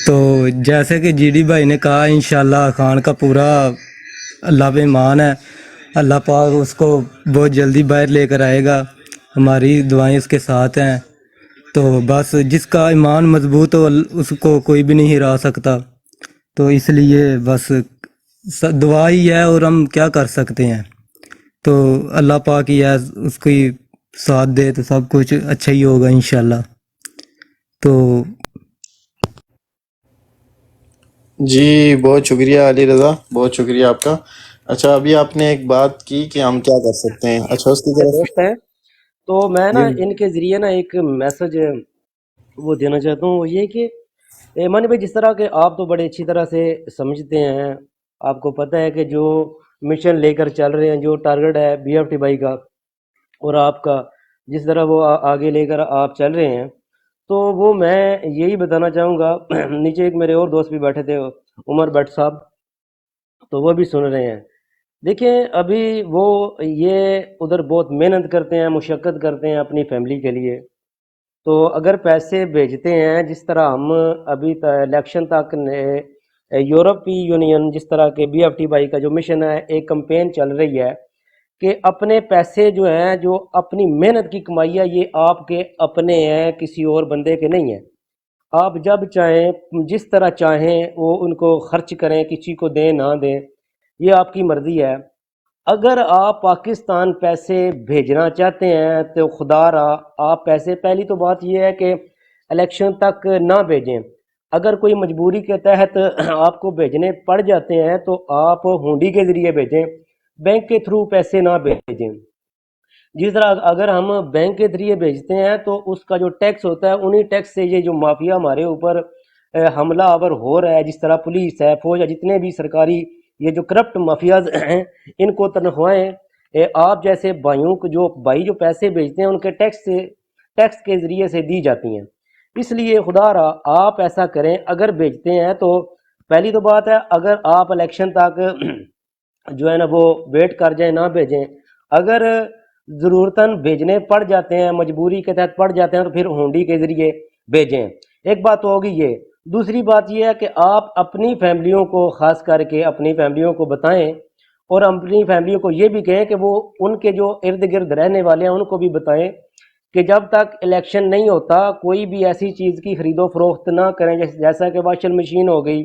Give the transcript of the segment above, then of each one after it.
تو جیسے کہ جی ڈی بھائی نے کہا، انشاءاللہ خان کا پورا اللہ پہ ایمان ہے، اللہ پاک اس کو بہت جلدی باہر لے کر آئے گا، ہماری دعائیں اس کے ساتھ ہیں۔ تو بس جس کا ایمان مضبوط ہو اس کو کوئی بھی نہیں ہرا سکتا، تو اس لیے بس دعا ہی ہے، اور ہم کیا کر سکتے ہیں۔ تو اللہ پاک ہی ہے، اس کی ساتھ دے تو سب کچھ اچھا ہی ہوگا انشاءاللہ۔ تو جی بہت شکریہ علی رضا، بہت شکریہ آپ کا۔ اچھا ابھی آپ نے ایک بات کی کہ ہم کیا کر سکتے ہیں، اچھا اس کی طرف دوست ہیں، تو میں نا جی ان کے ذریعے نا ایک میسج وہ دینا چاہتا ہوں، وہ یہ کہ مانی بھائی، جس طرح کہ آپ تو بڑے اچھی طرح سے سمجھتے ہیں، آپ کو پتہ ہے کہ جو مشن لے کر چل رہے ہیں، جو ٹارگٹ ہے بی ایف ٹی بائی کا اور آپ کا، جس طرح وہ آگے لے کر آپ چل رہے ہیں، تو وہ میں یہی بتانا چاہوں گا۔ نیچے ایک میرے اور دوست بھی بیٹھے تھے، عمر بٹ صاحب، تو وہ بھی سن رہے ہیں۔ دیکھیں ابھی وہ یہ ادھر بہت محنت کرتے ہیں، مشقت کرتے ہیں اپنی فیملی کے لیے، تو اگر پیسے بھیجتے ہیں جس طرح ہم ابھی الیکشن تک یورپی یونین جس طرح کے بی ایف ٹی بائی کا جو مشن ہے، ایک کمپین چل رہی ہے کہ اپنے پیسے جو ہیں، جو اپنی محنت کی کمائی ہے، یہ آپ کے اپنے ہیں، کسی اور بندے کے نہیں ہیں۔ آپ جب چاہیں جس طرح چاہیں وہ ان کو خرچ کریں، کسی کو دیں نہ دیں، یہ آپ کی مرضی ہے۔ اگر آپ پاکستان پیسے بھیجنا چاہتے ہیں تو خدا را آپ پیسے، پہلی تو بات یہ ہے کہ الیکشن تک نہ بھیجیں۔ اگر کوئی مجبوری کے تحت آپ کو بھیجنے پڑ جاتے ہیں تو آپ ہونڈی کے ذریعے بھیجیں، بینک کے تھرو پیسے نہ بھیجیں۔ جس طرح اگر ہم بینک کے ذریعے بھیجتے ہیں تو اس کا جو ٹیکس ہوتا ہے، انہی ٹیکس سے یہ جو مافیا ہمارے اوپر حملہ آور ہو رہا ہے، جس طرح پولیس ہے، فوج ہے، جتنے بھی سرکاری یہ جو کرپٹ مافیاز ہیں، ان کو تنخواہیں آپ جیسے بھائیوں کو، جو بھائی جو پیسے بھیجتے ہیں، ان کے ٹیکس کے ذریعے سے دی جاتی ہیں۔ اس لیے خدا را آپ ایسا کریں، اگر بھیجتے ہیں تو پہلی تو بات ہے، اگر آپ الیکشن تک جو ہے نا وہ ویٹ کر جائیں، نہ بھیجیں۔ اگر ضرورتاً بھیجنے پڑ جاتے ہیں، مجبوری کے تحت پڑ جاتے ہیں، تو پھر ہونڈی کے ذریعے بھیجیں۔ ایک بات تو ہوگی یہ۔ دوسری بات یہ ہے کہ آپ اپنی فیملیوں کو، خاص کر کے اپنی فیملیوں کو بتائیں، اور اپنی فیملیوں کو یہ بھی کہیں کہ وہ ان کے جو ارد گرد رہنے والے ہیں ان کو بھی بتائیں کہ جب تک الیکشن نہیں ہوتا کوئی بھی ایسی چیز کی خرید و فروخت نہ کریں، جیسا کہ واشنگ مشین ہو گئی،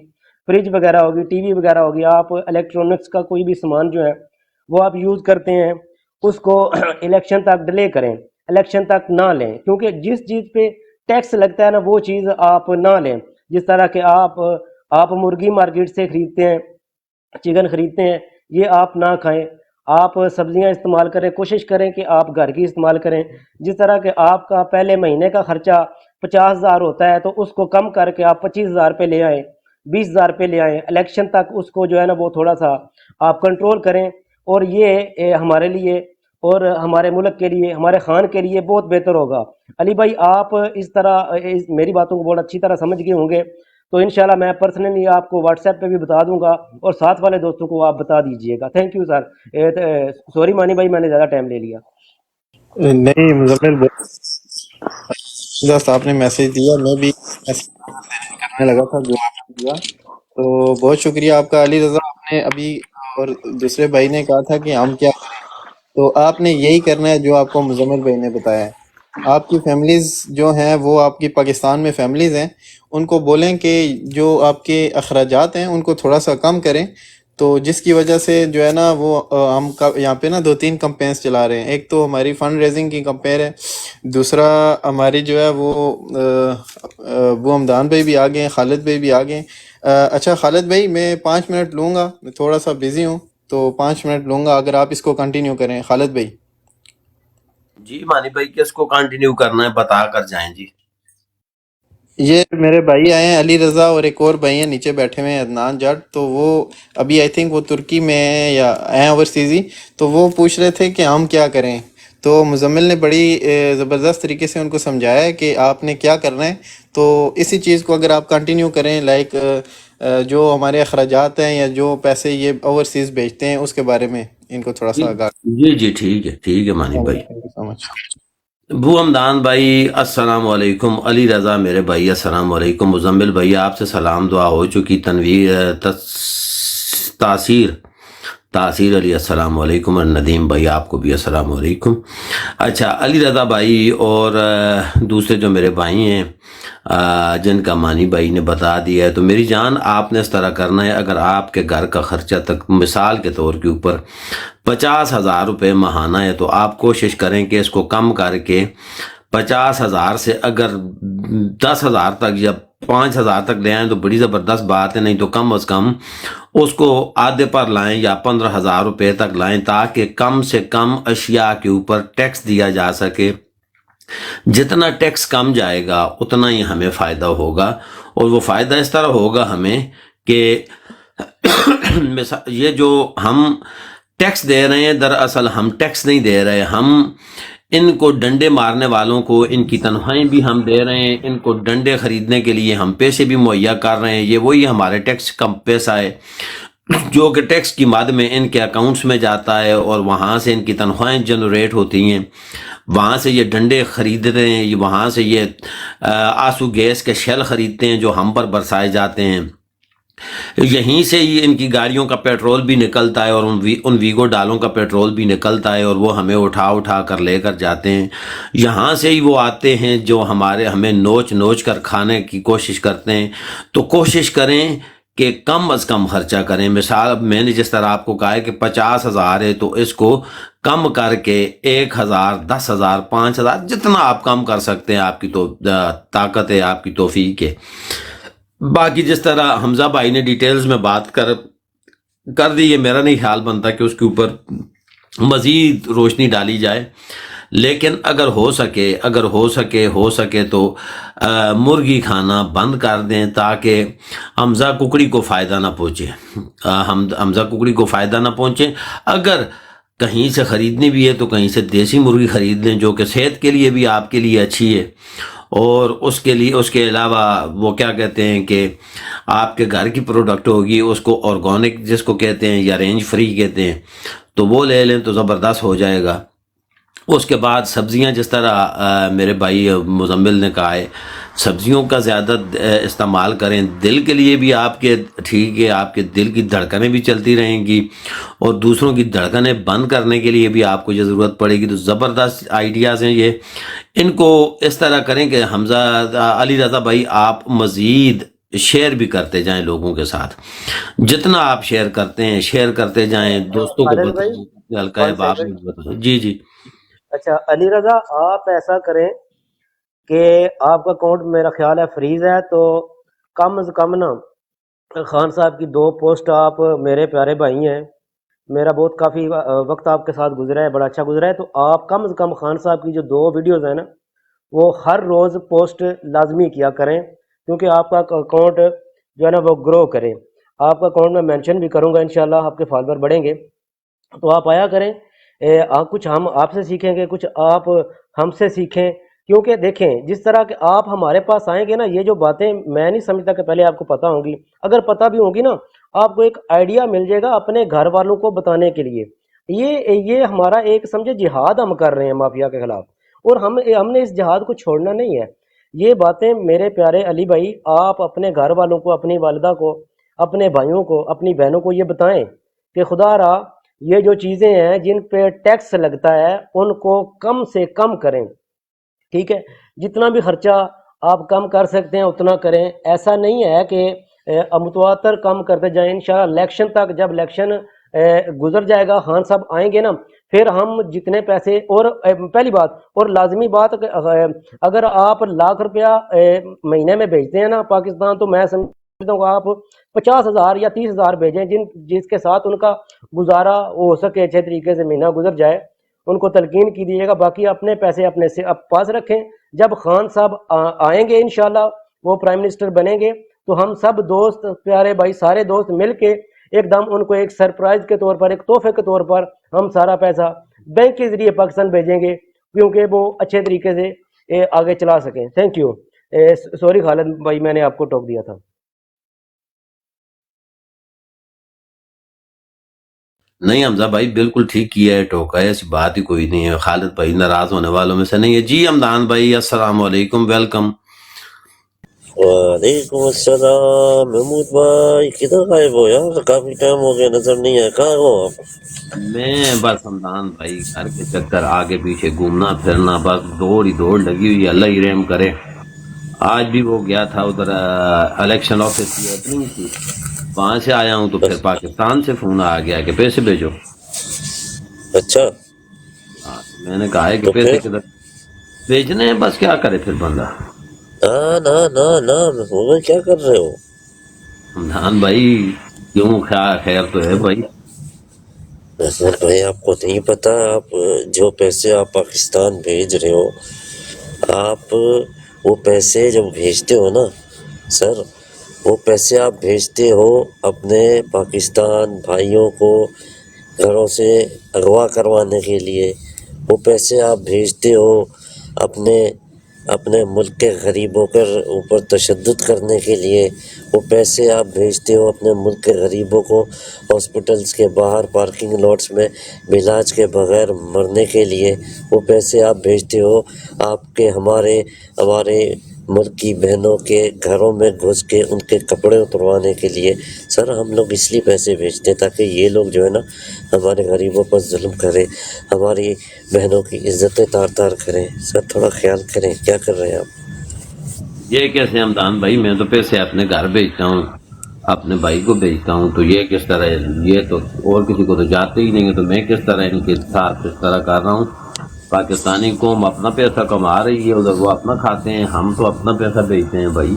فریج وغیرہ ہوگی، ٹی وی وغیرہ ہوگی، آپ الیکٹرانکس کا کوئی بھی سامان جو ہے وہ آپ یوز کرتے ہیں، اس کو الیکشن تک ڈیلے کریں، الیکشن تک نہ لیں، کیونکہ جس چیز پہ ٹیکس لگتا ہے نا وہ چیز آپ نہ لیں۔ جس طرح کہ آپ مرغی مارکیٹ سے خریدتے ہیں، چکن خریدتے ہیں، یہ آپ نہ کھائیں۔ آپ سبزیاں استعمال کریں، کوشش کریں کہ آپ گھر کی استعمال کریں۔ جس طرح کہ آپ کا پہلے مہینے کا خرچہ 50,000 ہوتا ہے تو اس کو کم کر کے آپ 25,000 پہ لے آئیں، 20,000 پہ لے آئیں، الیکشن تک اس کو جو ہے نا وہ تھوڑا سا آپ کنٹرول کریں، اور یہ ہمارے لیے اور ہمارے ملک کے لیے، ہمارے خان کے لیے بہت بہتر ہوگا۔ علی بھائی آپ اس طرح میری باتوں کو بہت اچھی طرح سمجھ گئے ہوں گے، تو انشاءاللہ میں پرسنلی آپ کو واٹس ایپ پہ بھی بتا دوں گا، اور ساتھ والے دوستوں کو آپ بتا دیجئے گا۔ Thank you sir. Sorry Mani بھائی، میں نے زیادہ ٹائم لے لیا۔ نہیں مزمل بہت آپ نے میسج دیا، میں بھی میسج کرنے لگا تھا جو آپ نے دیا، تو بہت شکریہ آپ کا علی رضا۔ آپ نے ابھی اور دوسرے بھائی نے کہا تھا کہ ہم کیا کریں، تو آپ نے یہی کرنا ہے جو آپ کو مزمل بھائی نے بتایا ہے۔ آپ کی فیملیز جو ہیں وہ آپ کی پاکستان میں فیملیز ہیں، ان کو بولیں کہ جو آپ کے اخراجات ہیں ان کو تھوڑا سا کم کریں، تو جس کی وجہ سے جو ہے نا وہ ہم یہاں پہ نا 2-3 کمپینس چلا رہے ہیں۔ ایک تو ہماری فنڈ ریزنگ کی کمپین ہے، دوسرا ہماری جو ہے وہ ہمدان بھائی بھی آ گئے ہیں، خالد بھائی بھی آ گئے ہیں۔ اچھا خالد بھائی میں 5 منٹ لوں گا، میں تھوڑا سا بزی ہوں، تو 5 منٹ لوں گا اگر آپ اس کو کنٹینیو کریں خالد بھائی۔ جی مانی بھائی، کس کو کنٹینیو کرنا ہے بتا کر جائیں جی۔ یہ میرے بھائی آئے ہیں علی رضا، اور ایک اور بھائی ہیں نیچے بیٹھے ہوئے ہیں عدنان جٹ، تو وہ ابھی آئی تھنک وہ ترکی میں ہیں یا ہیں اوورسیز ہی، تو وہ پوچھ رہے تھے کہ ہم کیا کریں۔ تو مزمل نے بڑی زبردست طریقے سے ان کو سمجھایا ہے کہ آپ نے کیا کرنا ہے، تو اسی چیز کو اگر آپ کنٹینیو کریں، لائک جو ہمارے اخراجات ہیں یا جو پیسے یہ اوورسیز بھیجتے ہیں اس کے بارے میں ان کو تھوڑا جی سا آگاہ۔ جی جی، ٹھیک ہے مانی بھائی۔ تھینک یو سو مچ۔ ابو حمدان بھائی السلام علیکم، علی رضا میرے بھائی السلام علیکم، مزمل بھائی آپ سے سلام دعا ہو چکی، تنویر تاثیر علی السلام علیکم، اور ندیم بھائی آپ کو بھی السلام علیکم۔ اچھا علی رضا بھائی اور دوسرے جو میرے بھائی ہیں جن کا مانی بھائی نے بتا دیا ہے، تو میری جان آپ نے اس طرح کرنا ہے، اگر آپ کے گھر کا خرچہ تک مثال کے طور کے اوپر 50,000 روپے ماہانہ ہے، تو آپ کوشش کریں کہ اس کو کم کر کے 50,000 سے اگر 10,000 تک یا 5,000 تک لے آئیں تو بڑی زبردست بات ہے، نہیں تو کم از کم اس کو آدھے پر لائیں یا 15,000 روپے تک لائیں، تاکہ کم سے کم اشیاء کے اوپر ٹیکس دیا جا سکے۔ جتنا ٹیکس کم جائے گا اتنا ہی ہمیں فائدہ ہوگا، اور وہ فائدہ اس طرح ہوگا ہمیں کہ یہ جو ہم ٹیکس دے رہے ہیں، دراصل ہم ٹیکس نہیں دے رہے، ہم ان کو ڈنڈے مارنے والوں کو ان کی تنخواہیں بھی ہم دے رہے ہیں، ان کو ڈنڈے خریدنے کے لیے ہم پیسے بھی مہیا کر رہے ہیں، یہ وہی ہمارے ٹیکس کا پیسہ ہے جو کہ ٹیکس کی مد میں ان کے اکاؤنٹس میں جاتا ہے، اور وہاں سے ان کی تنخواہیں جنریٹ ہوتی ہیں، وہاں سے یہ ڈنڈے خریدتے ہیں، وہاں سے یہ آنسو گیس کے شیل خریدتے ہیں جو ہم پر برسائے جاتے ہیں، یہیں سے ہی ان کی گاڑیوں کا پیٹرول بھی نکلتا ہے، اور ان ویگو ڈالوں کا پیٹرول بھی نکلتا ہے، اور وہ ہمیں اٹھا کر لے کر جاتے ہیں، یہاں سے ہی وہ آتے ہیں جو ہمیں نوچ کر کھانے کی کوشش کرتے ہیں۔ تو کوشش کریں کہ کم از کم خرچہ کریں، مثال میں نے جس طرح آپ کو کہا ہے کہ 50,000 ہے تو اس کو کم کر کے 1,000 10,000 5,000 جتنا آپ کم کر سکتے ہیں، آپ کی تو طاقت ہے، آپ کی توفیق ہے۔ باقی جس طرح حمزہ بھائی نے ڈیٹیلز میں بات کر دی، یہ میرا نہیں خیال بنتا کہ اس کے اوپر مزید روشنی ڈالی جائے، لیکن اگر ہو سکے تو مرغی کھانا بند کر دیں تاکہ حمزہ ککڑی کو فائدہ نہ پہنچے، حمزہ ککڑی کو فائدہ نہ پہنچے۔ اگر کہیں سے خریدنی بھی ہے تو کہیں سے دیسی مرغی خرید لیں جو کہ صحت کے لیے بھی آپ کے لیے اچھی ہے، اور اس کے علاوہ وہ کیا کہتے ہیں کہ آپ کے گھر کی پروڈکٹ ہوگی، اس کو آرگینک جس کو کہتے ہیں یا رینج فری کہتے ہیں، تو وہ لے لیں تو زبردست ہو جائے گا۔ اس کے بعد سبزیاں جس طرح میرے بھائی مزمل نے کہا ہے، سبزیوں کا زیادہ استعمال کریں، دل کے لیے بھی آپ کے ٹھیک ہے، آپ کے دل کی دھڑکنیں بھی چلتی رہیں گی، اور دوسروں کی دھڑکنیں بند کرنے کے لیے بھی آپ کو یہ ضرورت پڑے گی۔ تو زبردست آئیڈیاز ہیں یہ، ان کو اس طرح کریں کہ حمزہ علی رضا بھائی آپ مزید شیئر بھی کرتے جائیں لوگوں کے ساتھ، جتنا آپ شیئر کرتے ہیں شیئر کرتے جائیں، دوستوں کو خالد بھائی بتائیں، ہلکا ہے 1 باپ سیکنڈ۔ نے بتائیں۔ جی اچھا علی رضا، آپ ایسا کریں کہ آپ کا اکاؤنٹ میرا خیال ہے فریز ہے، تو کم از کم نا خان صاحب کی 2 پوسٹ، آپ میرے پیارے بھائی ہیں، میرا بہت کافی وقت آپ کے ساتھ گزرا ہے، بڑا اچھا گزرا ہے، تو آپ کم از کم خان صاحب کی جو 2 ویڈیوز ہیں نا وہ ہر روز پوسٹ لازمی کیا کریں، کیونکہ آپ کا اکاؤنٹ جو ہے نا وہ گرو کرے۔ آپ کا اکاؤنٹ میں مینشن بھی کروں گا انشاءاللہ، آپ کے فالوور بڑھیں گے، تو آپ آیا کریں۔ کچھ ہم آپ سے سیکھیں گے، کچھ آپ ہم سے سیکھیں، کیونکہ دیکھیں جس طرح کہ آپ ہمارے پاس آئیں گے نا، یہ جو باتیں میں نہیں سمجھتا کہ پہلے آپ کو پتہ ہوں گی، اگر پتہ بھی ہوگی نا آپ کو ایک آئیڈیا مل جائے گا اپنے گھر والوں کو بتانے کے لیے۔ یہ ہمارا ایک سمجھے جہاد ہم کر رہے ہیں مافیا کے خلاف، اور ہم نے اس جہاد کو چھوڑنا نہیں ہے۔ یہ باتیں میرے پیارے علی بھائی آپ اپنے گھر والوں کو، اپنی والدہ کو، اپنے بھائیوں کو، اپنی بہنوں کو یہ بتائیں کہ خدا را یہ جو چیزیں ہیں جن پہ ٹیکس لگتا ہے ان کو کم سے کم کریں، ٹھیک ہے؟ جتنا بھی خرچہ آپ کم کر سکتے ہیں اتنا کریں، ایسا نہیں ہے کہ متواتر کم کرتے جائیں۔ انشاءاللہ الیکشن تک، جب الیکشن گزر جائے گا، خان صاحب آئیں گے نا، پھر ہم جتنے پیسے، اور پہلی بات اور لازمی بات، اگر آپ لاکھ روپیہ مہینے میں بھیجتے ہیں نا پاکستان، تو میں سمجھتا ہوں کہ آپ 50,000 یا 30,000 بھیجیں، جس کے ساتھ ان کا گزارا ہو سکے، اچھے طریقے سے مہینہ گزر جائے، ان کو تلقین کی دیجیے گا۔ باقی اپنے پیسے اپنے سے پاس رکھیں، جب خان صاحب آئیں گے انشاءاللہ، وہ پرائم منسٹر بنیں گے، تو ہم سب دوست پیارے بھائی، سارے دوست مل کے ایک دم ان کو ایک سرپرائز کے طور پر، ایک تحفے کے طور پر ہم سارا پیسہ بینک کے ذریعے پاکستان بھیجیں گے، کیونکہ وہ اچھے طریقے سے آگے چلا سکیں۔ Thank you. سوری خالد بھائی، میں نے آپ کو ٹوک دیا تھا۔ نہیں حمزہ بھائی بالکل ٹھیک کیا ہے، ٹوکا ہے، ایسی بات ہی کوئی نہیں ہے، خالد بھائی ناراض ہونے والوں میں سے نہیں ہے۔ جی حمدان بھائی السلام علیکم، ویلکم۔ وعلیکم السلام محمود بھائی، کدھر غائب ہو یار؟ کافی ٹائم ہو گیا، نظر نہیں ہے، کہاں ہو آپ؟ میں بس حمدان بھائی گھر کے چکر، آگے پیچھے گھومنا پھرنا، بس دوڑ ہی دوڑ لگی ہوئی ہے، اللہ ہی رحم کرے۔ آج بھی وہ گیا تھا ادھر الیکشن آفس کی اوپننگ تھی، وہاں سے آیا ہوں تو پھر بس پاکستان سے فون آ گیا کہ پیسے بھیجو۔ اچھا، ہاں تو میں نے کہا ہے کہ تو پیسے پھر کدھر بھیجنے ہیں، بس کیا کرے پھر بندہ۔ نہ محمود بھائی کیا کر رہے ہو؟ حمدان بھائی کیوں، خیر تو ہے بھائی۔ محمود بھائی آپ کو نہیں پتا، آپ جو پیسے آپ پاکستان بھیج رہے ہو، آپ وہ پیسے جب بھیجتے ہو نا سر، وہ پیسے آپ بھیجتے ہو اپنے پاکستان بھائیوں کو گھروں سے اغوا کروانے کے لیے، وہ پیسے آپ بھیجتے ہو اپنے اپنے ملک کے غریبوں کے اوپر تشدد کرنے کے لیے، وہ پیسے آپ بھیجتے ہو اپنے ملک کے غریبوں کو ہاسپٹلس کے باہر پارکنگ لاٹس میں علاج کے بغیر مرنے کے لیے، وہ پیسے آپ بھیجتے ہو آپ کے ہمارے ملک کی بہنوں کے گھروں میں گھس کے ان کے کپڑے اتروانے کے لیے۔ سر ہم لوگ اس لیے پیسے بھیجتے ہیں تاکہ یہ لوگ جو ہے نا ہمارے غریبوں پر ظلم کریں، ہماری بہنوں کی عزتیں تار تار کریں۔ سر تھوڑا خیال کریں، کیا کر رہے ہیں آپ؟ یہ کیسے حمدان بھائی، میں تو پیسے اپنے گھر بھیجتا ہوں، اپنے بھائی کو بھیجتا ہوں، تو یہ کس طرح ہے؟ یہ تو اور کسی کو تو جاتے ہی نہیں ہے، تو میں کس طرح ان کے ساتھ کس طرح کر رہا ہوں؟ پاکستانی قوم اپنا پیسہ کما رہی ہے، ادھر وہ اپنا کھاتے ہیں، ہم تو اپنا پیسہ بھیجتے ہیں بھائی۔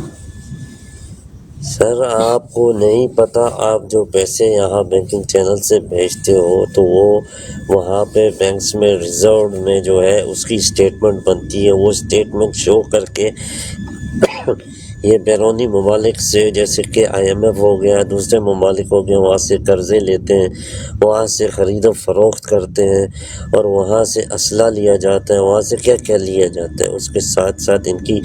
سر آپ کو نہیں پتہ، آپ جو پیسے یہاں بینکنگ چینل سے بھیجتے ہو تو وہ وہاں پہ بینکس میں ریزروڈ میں جو ہے اس کی اسٹیٹمنٹ بنتی ہے، وہ اسٹیٹمنٹ شو کر کے یہ بیرونی ممالک سے جیسے کہ آئی ایم ایف ہو گیا، دوسرے ممالک ہو گئے، وہاں سے قرضے لیتے ہیں، وہاں سے خرید و فروخت کرتے ہیں، اور وہاں سے اسلحہ لیا جاتا ہے، وہاں سے کیا کیا لیا جاتا ہے، اس کے ساتھ ساتھ ان کی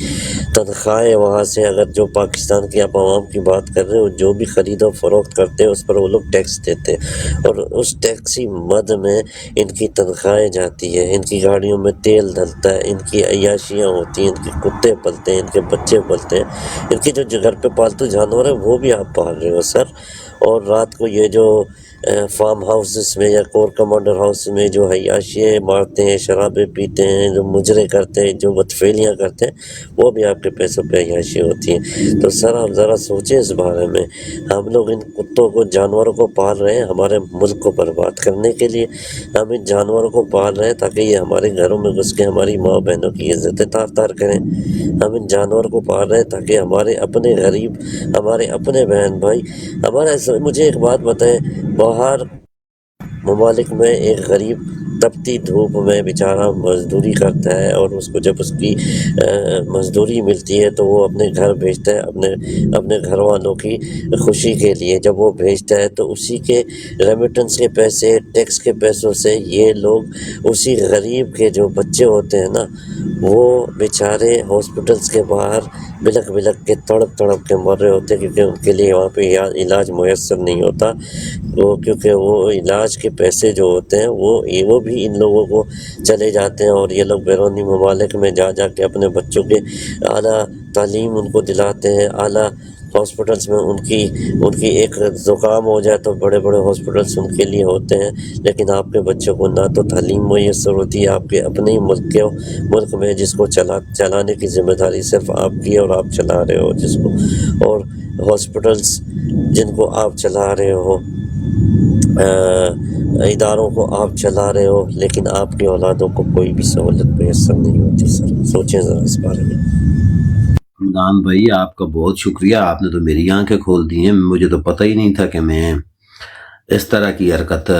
تنخواہیں وہاں سے، اگر جو پاکستان کی آپ عوام کی بات کر رہے ہو، جو بھی خرید و فروخت کرتے ہیں اس پر وہ لوگ ٹیکس دیتے ہیں، اور اس ٹیکسی مد میں ان کی تنخواہیں جاتی ہے، ان کی گاڑیوں میں تیل ڈلتا ہے، ان کی عیاشیاں ہوتی ہیں، ان کے کتے پلتے ہیں، ان کے بچے پلتے ہیں، ان کی جو گھر پہ پالتو جانور ہیں وہ بھی آپ پال رہے ہو سر۔ اور رات کو یہ جو فارم ہاؤسز میں یا کور کمانڈر ہاؤس میں جو عیاشیاں مارتے ہیں، شرابیں پیتے ہیں، جو مجرے کرتے ہیں، جو بدفعلیاں کرتے ہیں، وہ بھی آپ کے پیسوں پہ عیاشی ہوتی ہیں۔ تو سر آپ ذرا سوچیں اس بارے میں، ہم لوگ ان کتوں کو، جانوروں کو پال رہے ہیں ہمارے ملک کو برباد کرنے کے لیے، ہم ان جانوروں کو پال رہے ہیں تاکہ یہ ہمارے گھروں میں گھس کے ہماری ماں بہنوں کی عزتیں تار تار کریں، ہم ان جانوروں کو پال رہے ہیں تاکہ ہمارے اپنے غریب، ہمارے اپنے بہن بھائی، مجھے ایک بات بتائیں، باہر ممالک میں ایک غریب تپتی دھوپ میں بیچارہ مزدوری کرتا ہے، اور اس کو جب اس کی مزدوری ملتی ہے تو وہ اپنے گھر بھیجتا ہے، اپنے گھر والوں کی خوشی کے لیے جب وہ بھیجتا ہے تو اسی کے ریمیٹنس کے پیسے، ٹیکس کے پیسوں سے یہ لوگ اسی غریب کے جو بچے ہوتے ہیں نا، وہ بیچارے ہاسپٹلس کے باہر بلک بلک کے تڑپ تڑپ کے مر رہے ہوتے ہیں، کیونکہ ان کے لیے وہاں پہ علاج میسر نہیں ہوتا، کیونکہ وہ علاج کے پیسے جو ہوتے ہیں وہ بھی ان لوگوں کو چلے جاتے ہیں، اور یہ لوگ بیرونی ممالک میں جا کے اپنے بچوں کے اعلیٰ تعلیم ان کو دلاتے ہیں، اعلیٰ ہاسپٹلس میں ان کی ایک زکام ہو جائے تو بڑے بڑے ہاسپٹلس ان کے لیے ہوتے ہیں، لیکن آپ کے بچوں کو نہ تو تعلیم میسر ہوتی ہے آپ کے اپنے ہی ملک میں، جس کو چلانے کی ذمہ داری صرف آپ کی ہے، اور آپ چلا رہے ہو جس کو، اور ہاسپٹلس جن کو آپ چلا رہے ہو، اداروں کو آپ چلا رہے ہو، لیکن آپ کی اولادوں کو کوئی بھی سہولت میسر نہیں ہوتی۔ سر سوچیں ذرا اس بارے میں۔ حمدان بھائی آپ کا بہت شکریہ، آپ نے تو میری آنکھیں کھول دی ہیں، مجھے تو پتہ ہی نہیں تھا کہ میں اس طرح کی حرکت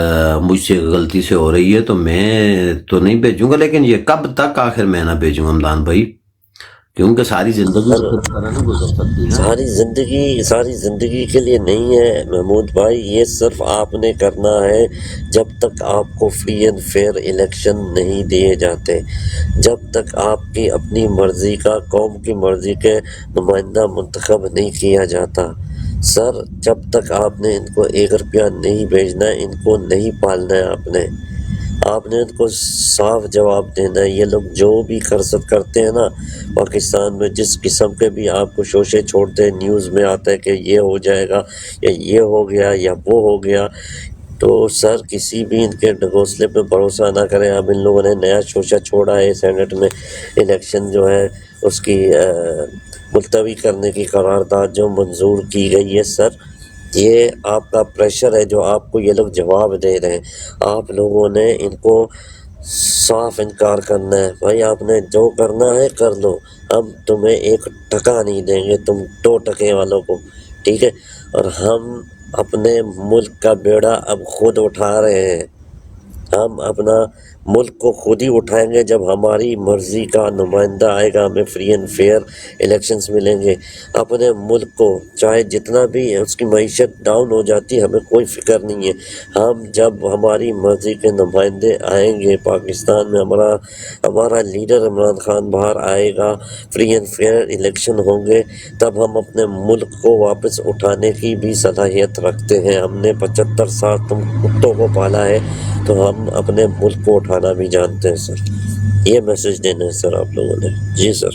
مجھ سے غلطی سے ہو رہی ہے، تو میں تو نہیں بھیجوں گا، لیکن یہ کب تک آخر میں نہ بھیجوں حمدان بھائی، کیونکہ ساری زندگی سر تو اس طرح نہیں گزر سکتی نا۔ ساری زندگی کے لیے نہیں ہے محمود بھائی، یہ صرف آپ نے کرنا ہے جب تک آپ کو فری اینڈ فیئر الیکشن نہیں دیے جاتے، جب تک آپ کی اپنی مرضی کا، قوم کی مرضی کے نمائندہ منتخب نہیں کیا جاتا، سر جب تک آپ نے ان کو 1 روپیہ نہیں بھیجنا ہے، ان کو نہیں پالنا ہے، آپ نے ان کو صاف جواب دینا ہے۔ یہ لوگ جو بھی کرتے ہیں نا پاکستان میں، جس قسم کے بھی آپ کو شوشے چھوڑتے ہیں، نیوز میں آتا ہے کہ یہ ہو جائے گا یا یہ ہو گیا یا وہ ہو گیا، تو سر کسی بھی ان کے ڈھکوسلے پہ بھروسہ نہ کریں۔ اب ان لوگوں نے نیا شوشہ چھوڑا ہے سینٹ میں، الیکشن جو ہے اس کی ملتوی کرنے کی قرارداد جو منظور کی گئی ہے، سر یہ آپ کا پریشر ہے جو آپ کو یہ لوگ جواب دے رہے ہیں۔ آپ لوگوں نے ان کو صاف انکار کرنا ہے، بھائی آپ نے جو کرنا ہے کر لو، ہم تمہیں 1 ٹکا نہیں دیں گے، تم 2 ٹکے والوں کو، ٹھیک ہے؟ اور ہم اپنے ملک کا بیڑا اب خود اٹھا رہے ہیں، ہم اپنا ملک کو خود ہی اٹھائیں گے جب ہماری مرضی کا نمائندہ آئے گا، ہمیں فری اینڈ فیئر الیکشنز ملیں گے۔ اپنے ملک کو چاہے جتنا بھی اس کی معیشت ڈاؤن ہو جاتی ہے، ہمیں کوئی فکر نہیں ہے، ہم جب ہماری مرضی کے نمائندے آئیں گے پاکستان میں، ہمارا لیڈر عمران خان باہر آئے گا، فری اینڈ فیئر الیکشن ہوں گے، تب ہم اپنے ملک کو واپس اٹھانے کی بھی صلاحیت رکھتے ہیں۔ ہم نے 75 سال تم کتوں کو پالا ہے، تو ہم اپنے ملک کو اٹھانا بھی جانتے ہیں سر۔ یہ میسج دینا ہے سر آپ لوگوں نے۔ جی سر۔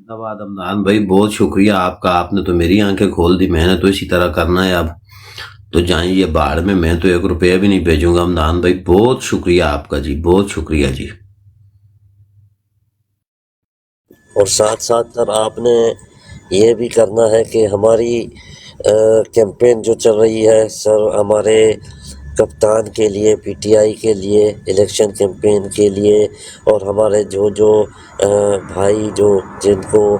دباد امدان بھائی بہت شکریہ آپ کا، آپ نے تو میری آنکھیں کھول دی، میں نے تو اسی طرح کرنا ہے۔ اب تو جائیں یہ باڑ میں تو 1 روپیہ بھی نہیں بھیجوں گا۔ امدان بھائی بہت شکریہ آپ کا جی، بہت شکریہ جی۔ اور ساتھ ساتھ سر آپ نے یہ بھی کرنا ہے کہ ہماری کیمپین جو چل رہی ہے سر، ہمارے کپتان کے لیے، پی ٹی آئی کے لیے، الیکشن کیمپین کے لیے، اور ہمارے جو بھائی جن کو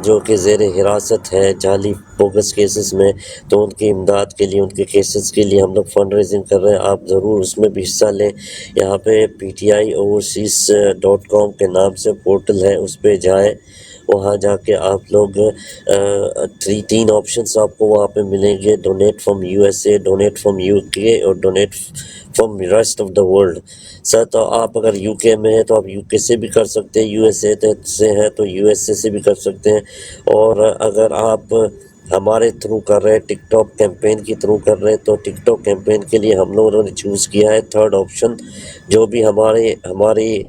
جو کہ زیر حراست ہے جعلی بوگس کیسز میں، تو ان کی امداد کے لیے، ان کے کیسز کے لیے ہم لوگ فنڈ ریزنگ کر رہے ہیں۔ آپ ضرور اس میں بھی حصہ لیں۔ یہاں پہ PTIoverseas.com کے نام سے پورٹل ہے، اس پہ جائیں، وہاں جا کے آپ لوگ 3 آپشنس آپ کو وہاں پہ ملیں گے: donate from USA، donate from UK، اور donate from rest of the world. Sir تو آپ اگر UK میں ہیں تو آپ UK سے بھی کر سکتے ہیں، USA سے ہیں تو USA سے بھی کر سکتے ہیں، اور اگر آپ ہمارے تھرو کر رہے ہیں، ٹک ٹاک کیمپین کی تھرو کر رہے ہیں، تو ٹک ٹاک کیمپین کے لیے ہم لوگوں نے چوز کیا ہے 3rd آپشن۔ جو بھی ہماری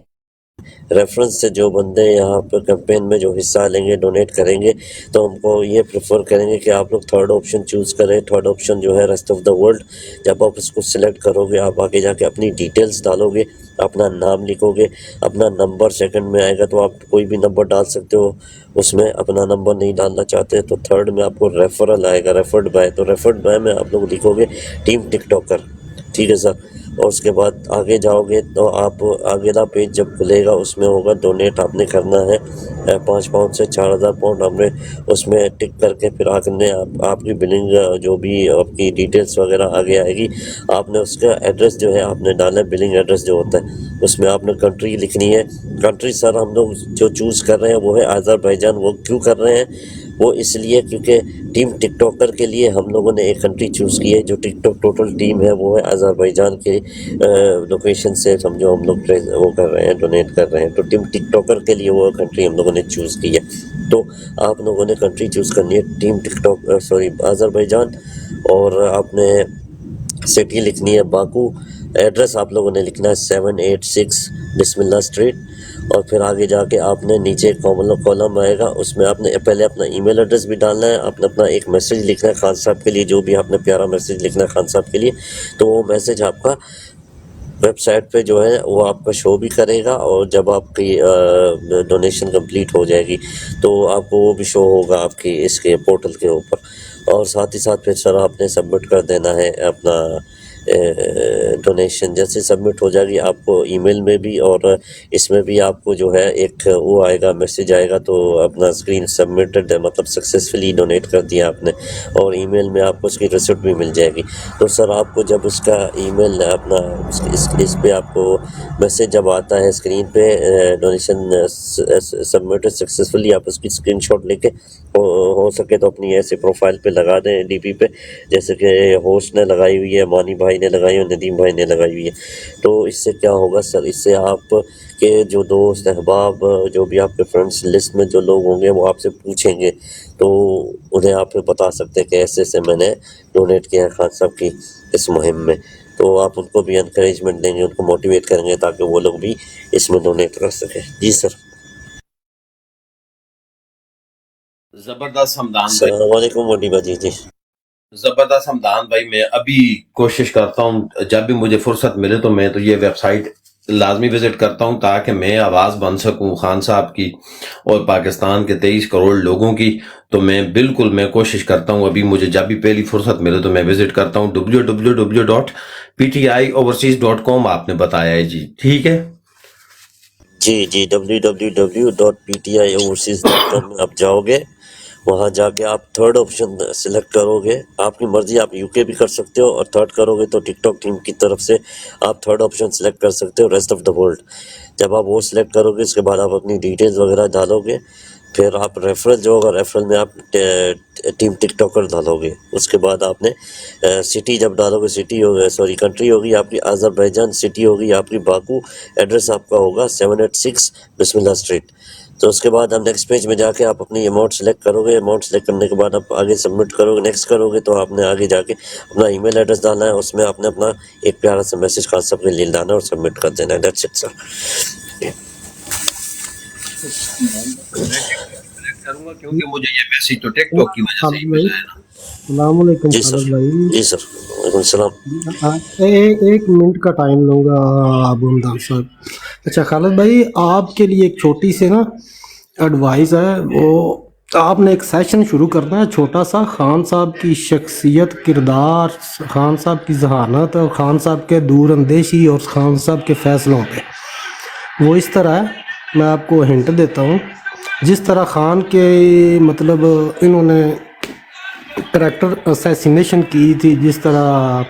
ریفرنس سے جو بندے یہاں پہ کیمپین میں جو حصہ لیں گے، ڈونیٹ کریں گے، تو ہم کو یہ پریفر کریں گے کہ آپ لوگ 3rd آپشن چوز کریں۔ 3rd آپشن جو ہے ریسٹ آف دا ورلڈ۔ جب آپ اس کو سلیکٹ کرو گے، آپ آگے جا کے اپنی ڈیٹیلز ڈالو گے، اپنا نام لکھو گے، اپنا نمبر سیکنڈ میں آئے گا تو آپ کوئی بھی نمبر ڈال سکتے ہو، اس میں اپنا نمبر نہیں ڈالنا چاہتے تو 3rd میں آپ کو ریفرل آئے گا، ریفرڈ بائی، تو ریفرڈ بائی میں آپ لوگ لکھو گے ٹیم ٹک ٹاکر، ٹھیک ہے سر؟ اور اس کے بعد آگے جاؤ گے تو آپ آگے پیج جب کھلے گا اس میں ہوگا ڈونیٹ، آپ نے کرنا ہے 5 پاؤنڈ سے 4000 پاؤنڈ، ہم نے اس میں ٹک کر کے پھر آپ نے آپ کی بلنگ جو بھی آپ کی ڈیٹیلز وغیرہ آگے آئے گی، آپ نے اس کا ایڈریس جو ہے آپ نے ڈالا ہے، بلنگ ایڈریس جو ہوتا ہے اس میں آپ نے کنٹری لکھنی ہے۔ کنٹری سر ہم لوگ جو چوز کر رہے ہیں وہ ہے آذربائیجان۔ وہ کیوں کر رہے ہیں؟ وہ اس لیے کیونکہ ٹیم ٹک ٹاکر کے لیے ہم لوگوں نے ایک کنٹری چوز کی ہے، جو ٹک ٹاک ٹوٹل ٹیم ہے وہ ہے آذربائیجان کے لوکیشن سے سمجھو ہم لوگ وہ کر رہے ہیں، ڈونیٹ کر رہے ہیں، تو ٹیم ٹک ٹاکر کے لیے وہ کنٹری ہم لوگوں نے چوز کی ہے۔ تو آپ لوگوں نے کنٹری چوز کرنی ہے ٹیم ٹک ٹاک آذربائیجان، اور آپ نے سٹی لکھنی ہے باکو، ایڈریس آپ لوگوں نے لکھنا ہے 786 بسم اللہ اسٹریٹ، اور پھر آگے جا کے آپ نے نیچے کالم آئے گا، اس میں آپ نے پہلے اپنا ای میل ایڈریس بھی ڈالنا ہے، آپ نے اپنا ایک میسج لکھنا ہے خان صاحب کے لیے، جو بھی آپ نے پیارا میسج لکھنا ہے خان صاحب کے لیے، تو وہ میسج آپ کا ویب سائٹ پہ جو ہے وہ آپ کا شو بھی کرے گا، اور جب آپ کی ڈونیشن کمپلیٹ ہو جائے گی تو آپ کو وہ بھی شو ہوگا آپ کی اس کے پورٹل کے اوپر۔ اور ساتھ ہی ساتھ پھر سر آپ نے سبمٹ کر دینا ہے اپنا ڈونیشن۔ جیسے سبمٹ ہو جائے گی آپ کو ای میل میں بھی اور اس میں بھی آپ کو جو ہے ایک وہ آئے گا، میسج آئے گا، تو اپنا اسکرین سبمٹڈ ہے، مطلب سکسیزفلی ڈونیٹ کر دیا آپ نے، اور ای میل میں آپ کو اس کی ریسیپٹ بھی مل جائے گی۔ تو سر آپ کو جب اس کا ای میل اپنا اس پہ آپ کو میسج جب آتا ہے اسکرین پہ ڈونیشن سبمٹڈ سکسیزفلی، آپ اس کی اسکرین شاٹ لے کے ہو سکے تو اپنی ایسے پروفائل پہ لگا دیں، ڈی پی پہ، جیسے کہ ہوسٹ نے لگائی ہوئی ہے، مانی بھائی بھائی نے لگائی اور ندیم بھائی نے لگائی ہوئی ہے. تو اس سے کیا ہوگا سر، اس سے آپ کے جو دوست احباب جو بھی آپ کے فرینڈس لسٹ میں جو لوگ ہوں گے وہ آپ سے پوچھیں گے، تو انہیں آپ بتا سکتے ہیں کہ ایسے ایسے میں نے ڈونیٹ کیا ہے خان صاحب کی اس مہم میں. تو آپ ان کو بھی انکریجمنٹ دیں گے، ان کو موٹیویٹ کریں گے تاکہ وہ لوگ بھی اس میں ڈونیٹ کر سکیں. جی سر. زبردست حمدان بھائی، السلام علیکم موٹی بھائی. جی زبردست حمدان بھائی. میں ابھی کوشش کرتا ہوں جب بھی مجھے فرصت ملے تو میں تو یہ ویب سائٹ لازمی وزٹ کرتا ہوں تاکہ میں آواز بن سکوں خان صاحب کی اور پاکستان کے 23 کروڑ لوگوں کی. تو میں کوشش کرتا ہوں، ابھی مجھے جب بھی پہلی فرصت ملے تو میں وزٹ کرتا ہوں. www.ptioverseas.com آپ نے بتایا ہے جی، ٹھیک ہے جی www.ptioverseas.com میں آپ جاؤ گے، وہاں جا کے آپ تھرڈ آپشن سلیکٹ کرو گے. آپ کی مرضی، آپ یو کے بھی کر سکتے ہو، اور تھرڈ کرو گے تو ٹک ٹاک ٹیم کی طرف سے آپ تھرڈ آپشن سلیکٹ کر سکتے ہو، ریسٹ آف دا ورلڈ. جب آپ وہ سلیکٹ کرو گے اس کے بعد آپ اپنی ڈیٹیلز وغیرہ ڈالو گے، پھر آپ ریفرل جو ہوگا ریفرل میں آپ ٹیم ٹک ٹاکر ڈالو گے. اس کے بعد آپ نے سٹی جب ڈالو گے، سٹی ہوگا سوری کنٹری ہوگی آپ کی آذربائیجان، سٹی ہوگی آپ کی باکو، ایڈریس آپ کا ہوگا 786 بسم اللہ اسٹریٹ. تو اس کے بعد آپ نیکسٹ پیج میں جا کے آپ اپنی اماؤنٹ سلیکٹ کرو گے. اماؤنٹ سلیکٹ کرنے کے بعد آپ آگے سبمٹ کرو گے، نیکسٹ کرو گے تو آپ نے آگے جا کے اپنا ای میل ایڈریس ڈالنا ہے، اس میں آپ نے اپنا ایک پیارا سا میسج خان صاحب کے لیے ڈالنا ہے اور سبمٹ کر دینا ہے. دیٹس اٹ سر. کروں گا کیونکہ مجھے یہ میسج تو ٹک ٹاک کی وجہ سے ہی ملا ہے نا. السلام علیکم جی خالد سر. بھائی. جی سر، وعلیکم السلام. ایک منٹ کا ٹائم لوں گا ابو حمدان صاحب. اچھا خالد بھائی، آپ کے لیے ایک چھوٹی سی نا ایڈوائز ہے. وہ آپ نے ایک سیشن شروع کرنا ہے چھوٹا سا، خان صاحب کی شخصیت، کردار، خان صاحب کی ذہانت اور خان صاحب کے دور اندیشی اور خان صاحب کے فیصلوں پہ. وہ اس طرح ہے، میں آپ کو ہنٹ دیتا ہوں. جس طرح خان کے مطلب انہوں نے کریکٹر اسیسینیشن کی تھی، جس طرح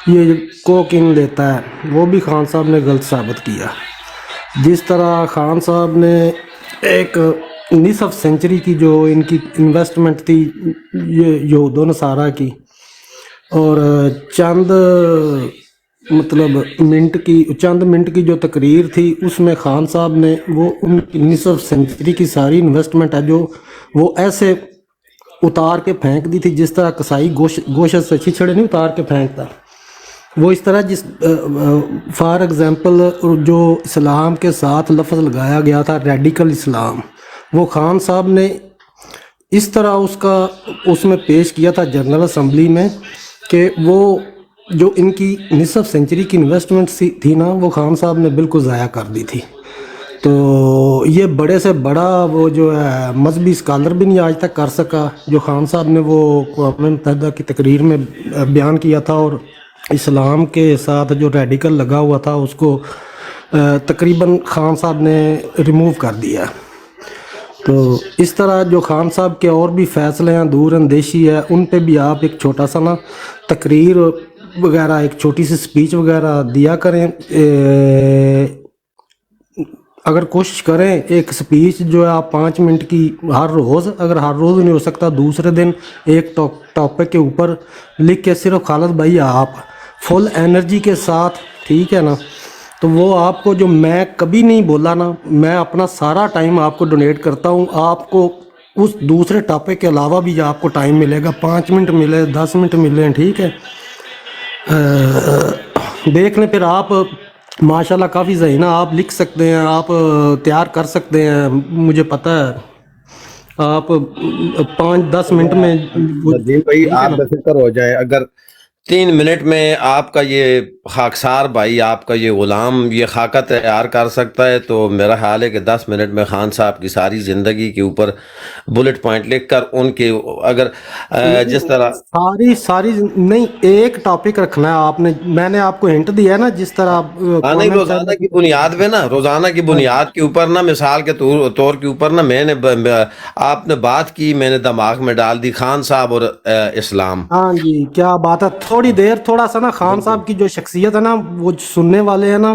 یہ کوکین لیتا ہے وہ بھی خان صاحب نے غلط ثابت کیا. جس طرح خان صاحب نے ایک نصف سینچری کی جو ان کی انویسٹمنٹ تھی یہ یہود و نصارہ کی، اور چند منٹ کی جو تقریر تھی اس میں خان صاحب نے وہ ان کی نصف سینچری کی ساری انویسٹمنٹ ہے جو وہ ایسے اتار کے پھینک دی تھی جس طرح کسائی گوشت سے چھچڑے نہیں اتار کے پھینکتا. وہ اس طرح فار ایگزامپل جو اسلام کے ساتھ لفظ لگایا گیا تھا ریڈیکل اسلام، وہ خان صاحب نے اس طرح اس میں پیش کیا تھا جنرل اسمبلی میں کہ وہ جو ان کی نصف سینچری کی انویسٹمنٹ تھی نا وہ خان صاحب نے بالکل ضائع کر دی تھی. تو یہ بڑے سے بڑا وہ جو ہے مذہبی اسکالر بھی نہیں آج تک کر سکا جو خان صاحب نے وہ اقوام متحدہ کی تقریر میں بیان کیا تھا، اور اسلام کے ساتھ جو ریڈیکل لگا ہوا تھا اس کو تقریباً خان صاحب نے ریموو کر دیا. تو اس طرح جو خان صاحب کے اور بھی فیصلے ہیں، دور اندیشی ہے، ان پہ بھی آپ ایک چھوٹا سا نا تقریر وغیرہ، ایک چھوٹی سی سپیچ وغیرہ دیا کریں. اگر کوشش کریں ایک سپیچ جو ہے آپ 5 منٹ کی ہر روز، اگر ہر روز نہیں ہو سکتا دوسرے دن ایک ٹاپک کے اوپر لکھ کے صرف خالد بھائی آپ فل انرجی کے ساتھ، ٹھیک ہے نا، تو وہ آپ کو جو میں کبھی نہیں بولا نا، میں اپنا سارا ٹائم آپ کو ڈونیٹ کرتا ہوں. آپ کو اس دوسرے ٹاپک کے علاوہ بھی آپ کو ٹائم ملے گا، 5 منٹ ملے، 10 منٹ ملے، ٹھیک ہے. دیکھ لیں پھر آپ ماشاءاللہ کافی ذہین، آپ لکھ سکتے ہیں، آپ تیار کر سکتے ہیں، مجھے پتہ ہے آپ 5-10 منٹ میں. ندیم بھائی آپ بے فکر ہو جائے، اگر 3 منٹ میں آپ کا یہ خاکسار بھائی، آپ کا یہ غلام یہ خاکہ تیار کر سکتا ہے تو میرا خیال ہے کہ 10 منٹ میں خان صاحب کی ساری زندگی کے اوپر بلٹ پوائنٹ لکھ کر ان کے اگر جس طرح ساری نہیں، ایک ٹاپک رکھنا ہے آپ نے. میں نے آپ کو ہنٹ دیا ہے نا، جس طرح نہیں، روزانہ کی بنیاد پہ نا، روزانہ کی بنیاد کے اوپر نا، مثال کے طور کے اوپر نا، آپ نے بات کی، میں نے دماغ میں ڈال دی خان صاحب اور اسلام. ہاں جی، کیا بات ہے. تھوڑی دیر تھوڑا سا نا خان صاحب کی جو شخصیت ہے نا، وہ سننے والے ہیں نا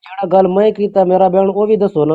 ਜਿਹੜਾ ਗੱਲ ਮੈਂ ਕੀਤਾ ਮੇਰਾ ਬਿਆਨ ਉਹ ਵੀ ਦੱਸੋ ਨਾ।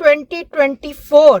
2024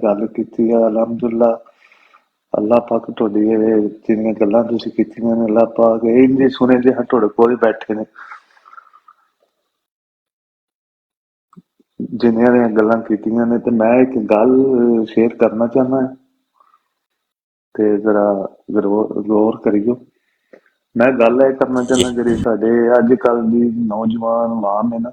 ਗੱਲ ਕੀਤੀ ਹੈ। ਅਲਹਮਦੁਲਿਲਾ ਅੱਲਾਹ ਪਾਕ ਤੁਹਾਡੀ ਇਹ ਜਿੰਨੀਆਂ ਗੱਲਾਂ ਤੁਸੀਂ ਕੀਤੀਆਂ ਨੇ ਅੱਲਾਹ ਪਾਕ ਇੰਜ ਹੀ ਸੁਣੇ ਜੇ ਤੁਹਾਡੇ ਕੋਲ ਹੀ ਬੈਠੇ ਨੇ, ਜਿੰਨੀਆਂ ਦੀਆਂ ਗੱਲਾਂ ਕੀਤੀਆਂ ਨੇ। ਤੇ ਮੈਂ ਇੱਕ ਗੱਲ ਸ਼ੇਅਰ ਕਰਨਾ ਚਾਹੁੰਦਾ ਹਾਂ ਤੇ ਜ਼ਰਾ ਗੌਰ ਕਰਿਓ। ਮੈਂ ਗੱਲ ਇਹ ਕਰਨਾ ਚਾਹੁੰਦਾ ਜਿਹੜੀ ਸਾਡੇ ਅੱਜ ਕੱਲ ਦੀ ਨੌਜਵਾਨ ਆਵਾਮ ਹੈ ਨਾ,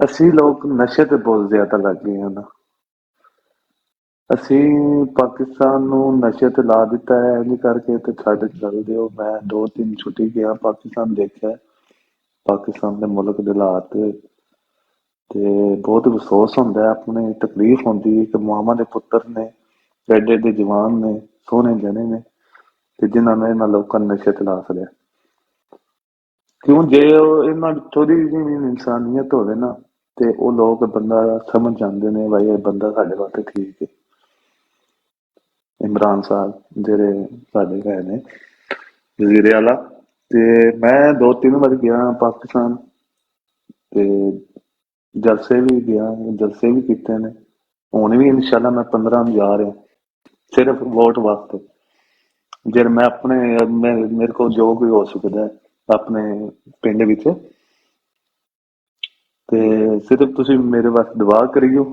ਅਸੀਂ ਲੋਕ ਨਸ਼ੇ ਤੇ ਬਹੁਤ ਜ਼ਿਆਦਾ ਲੱਗ ਗਏ ਹਨ। ਅਸੀਂ ਪਾਕਿਸਤਾਨ ਨੂੰ ਨਸ਼ੇ ਤੇ ਲਾ ਦਿੱਤਾ ਹੈ ਇੰਜ ਕਰਕੇ ਤੇ ਛੱਡ ਚੱਲਦੇ ਹੋ। ਮੈਂ 2-3 ਛੁੱਟੀ ਗਿਆ ਪਾਕਿਸਤਾਨ, ਦੇਖਿਆ ਪਾਕਿਸਤਾਨ ਦੇ ਮੁਲਕ ਦੇ ਹਾਲਾਤ ਤੇ ਬਹੁਤ ਅਫਸੋਸ ਹੁੰਦਾ ਹੈ, ਆਪਣੇ ਤਕਲੀਫ ਹੁੰਦੀ ਹੈ ਕਿ ਮਾਵਾਂ ਦੇ ਪੁੱਤਰ ਨੇ, ਐਡੇ ਐਡੇ ਜਵਾਨ ਨੇ, ਸੋਹਣੇ ਜਣੇ ਨੇ, ਤੇ ਜਿਨ੍ਹਾਂ ਨੇ ਇਹਨਾਂ ਲੋਕਾਂ ਨੂੰ ਨਸ਼ੇ ਤੇ ਲਾ ਛੱਡਿਆ। ਕਿਉਂ? ਜੇ ਇਹਨਾਂ ਥੋੜੀ ਜਿਹੀ ਇਨਸਾਨੀਅਤ ਹੋਵੇ ਨਾ ਤੇ ਉਹ ਲੋਕ ਬੰਦਾ ਸਮਝ ਜਾਂਦੇ ਨੇ ਭਾਈ ਇਹ ਬੰਦਾ ਸਾਡੇ ਵਾਸਤੇ ਠੀਕ ਹੈ। ਇਮਰਾਨ ਸਾਹਿਬ ਜਿਹੜੇ ਸਾਡੇ ਹੈ ਨੇ ਵਜ਼ੀਰੇ ਵਾਲਾ, ਤੇ ਮੈਂ 2-3 ਵਾਰ ਗਿਆ ਪਾਕਿਸਤਾਨ ਤੇ ਜਲਸੇ ਵੀ ਗਿਆ, ਜਲਸੇ ਵੀ ਕੀਤੇ ਨੇ। ਹੁਣ ਵੀ ਇਨਸ਼ਾਅੱਲਾ ਮੈਂ 15 ਨੂੰ ਜਾ ਰਿਹਾ ਸਿਰਫ ਵੋਟ ਵਾਸਤੇ। ਜੇ ਮੈਂ ਆਪਣੇ ਮੇਰੇ ਕੋਲ ਜੋ ਵੀ ਹੋ ਸਕਦਾ ਆਪਣੇ ਪਿੰਡ ਵਿੱਚ, ਤੇ ਸਿਰਫ ਤੁਸੀਂ ਮੇਰੇ ਵਾਸਤੇ ਦੁਆ ਕਰਿਓ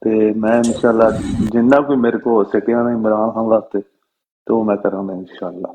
ਤੇ ਮੈਂ ਇਨਸ਼ਾਅੱਲਾ ਜਿੰਨਾ ਕੋਈ ਮੇਰੇ ਕੋਲ ਹੋ ਸਕਿਆ ਨਾ ਇਮਰਾਨ ਖਾਨ ਵਾਸਤੇ ਤੇ ਉਹ ਮੈਂ ਕਰਾਂਗਾ ਇਨਸ਼ਾਅੱਲਾ।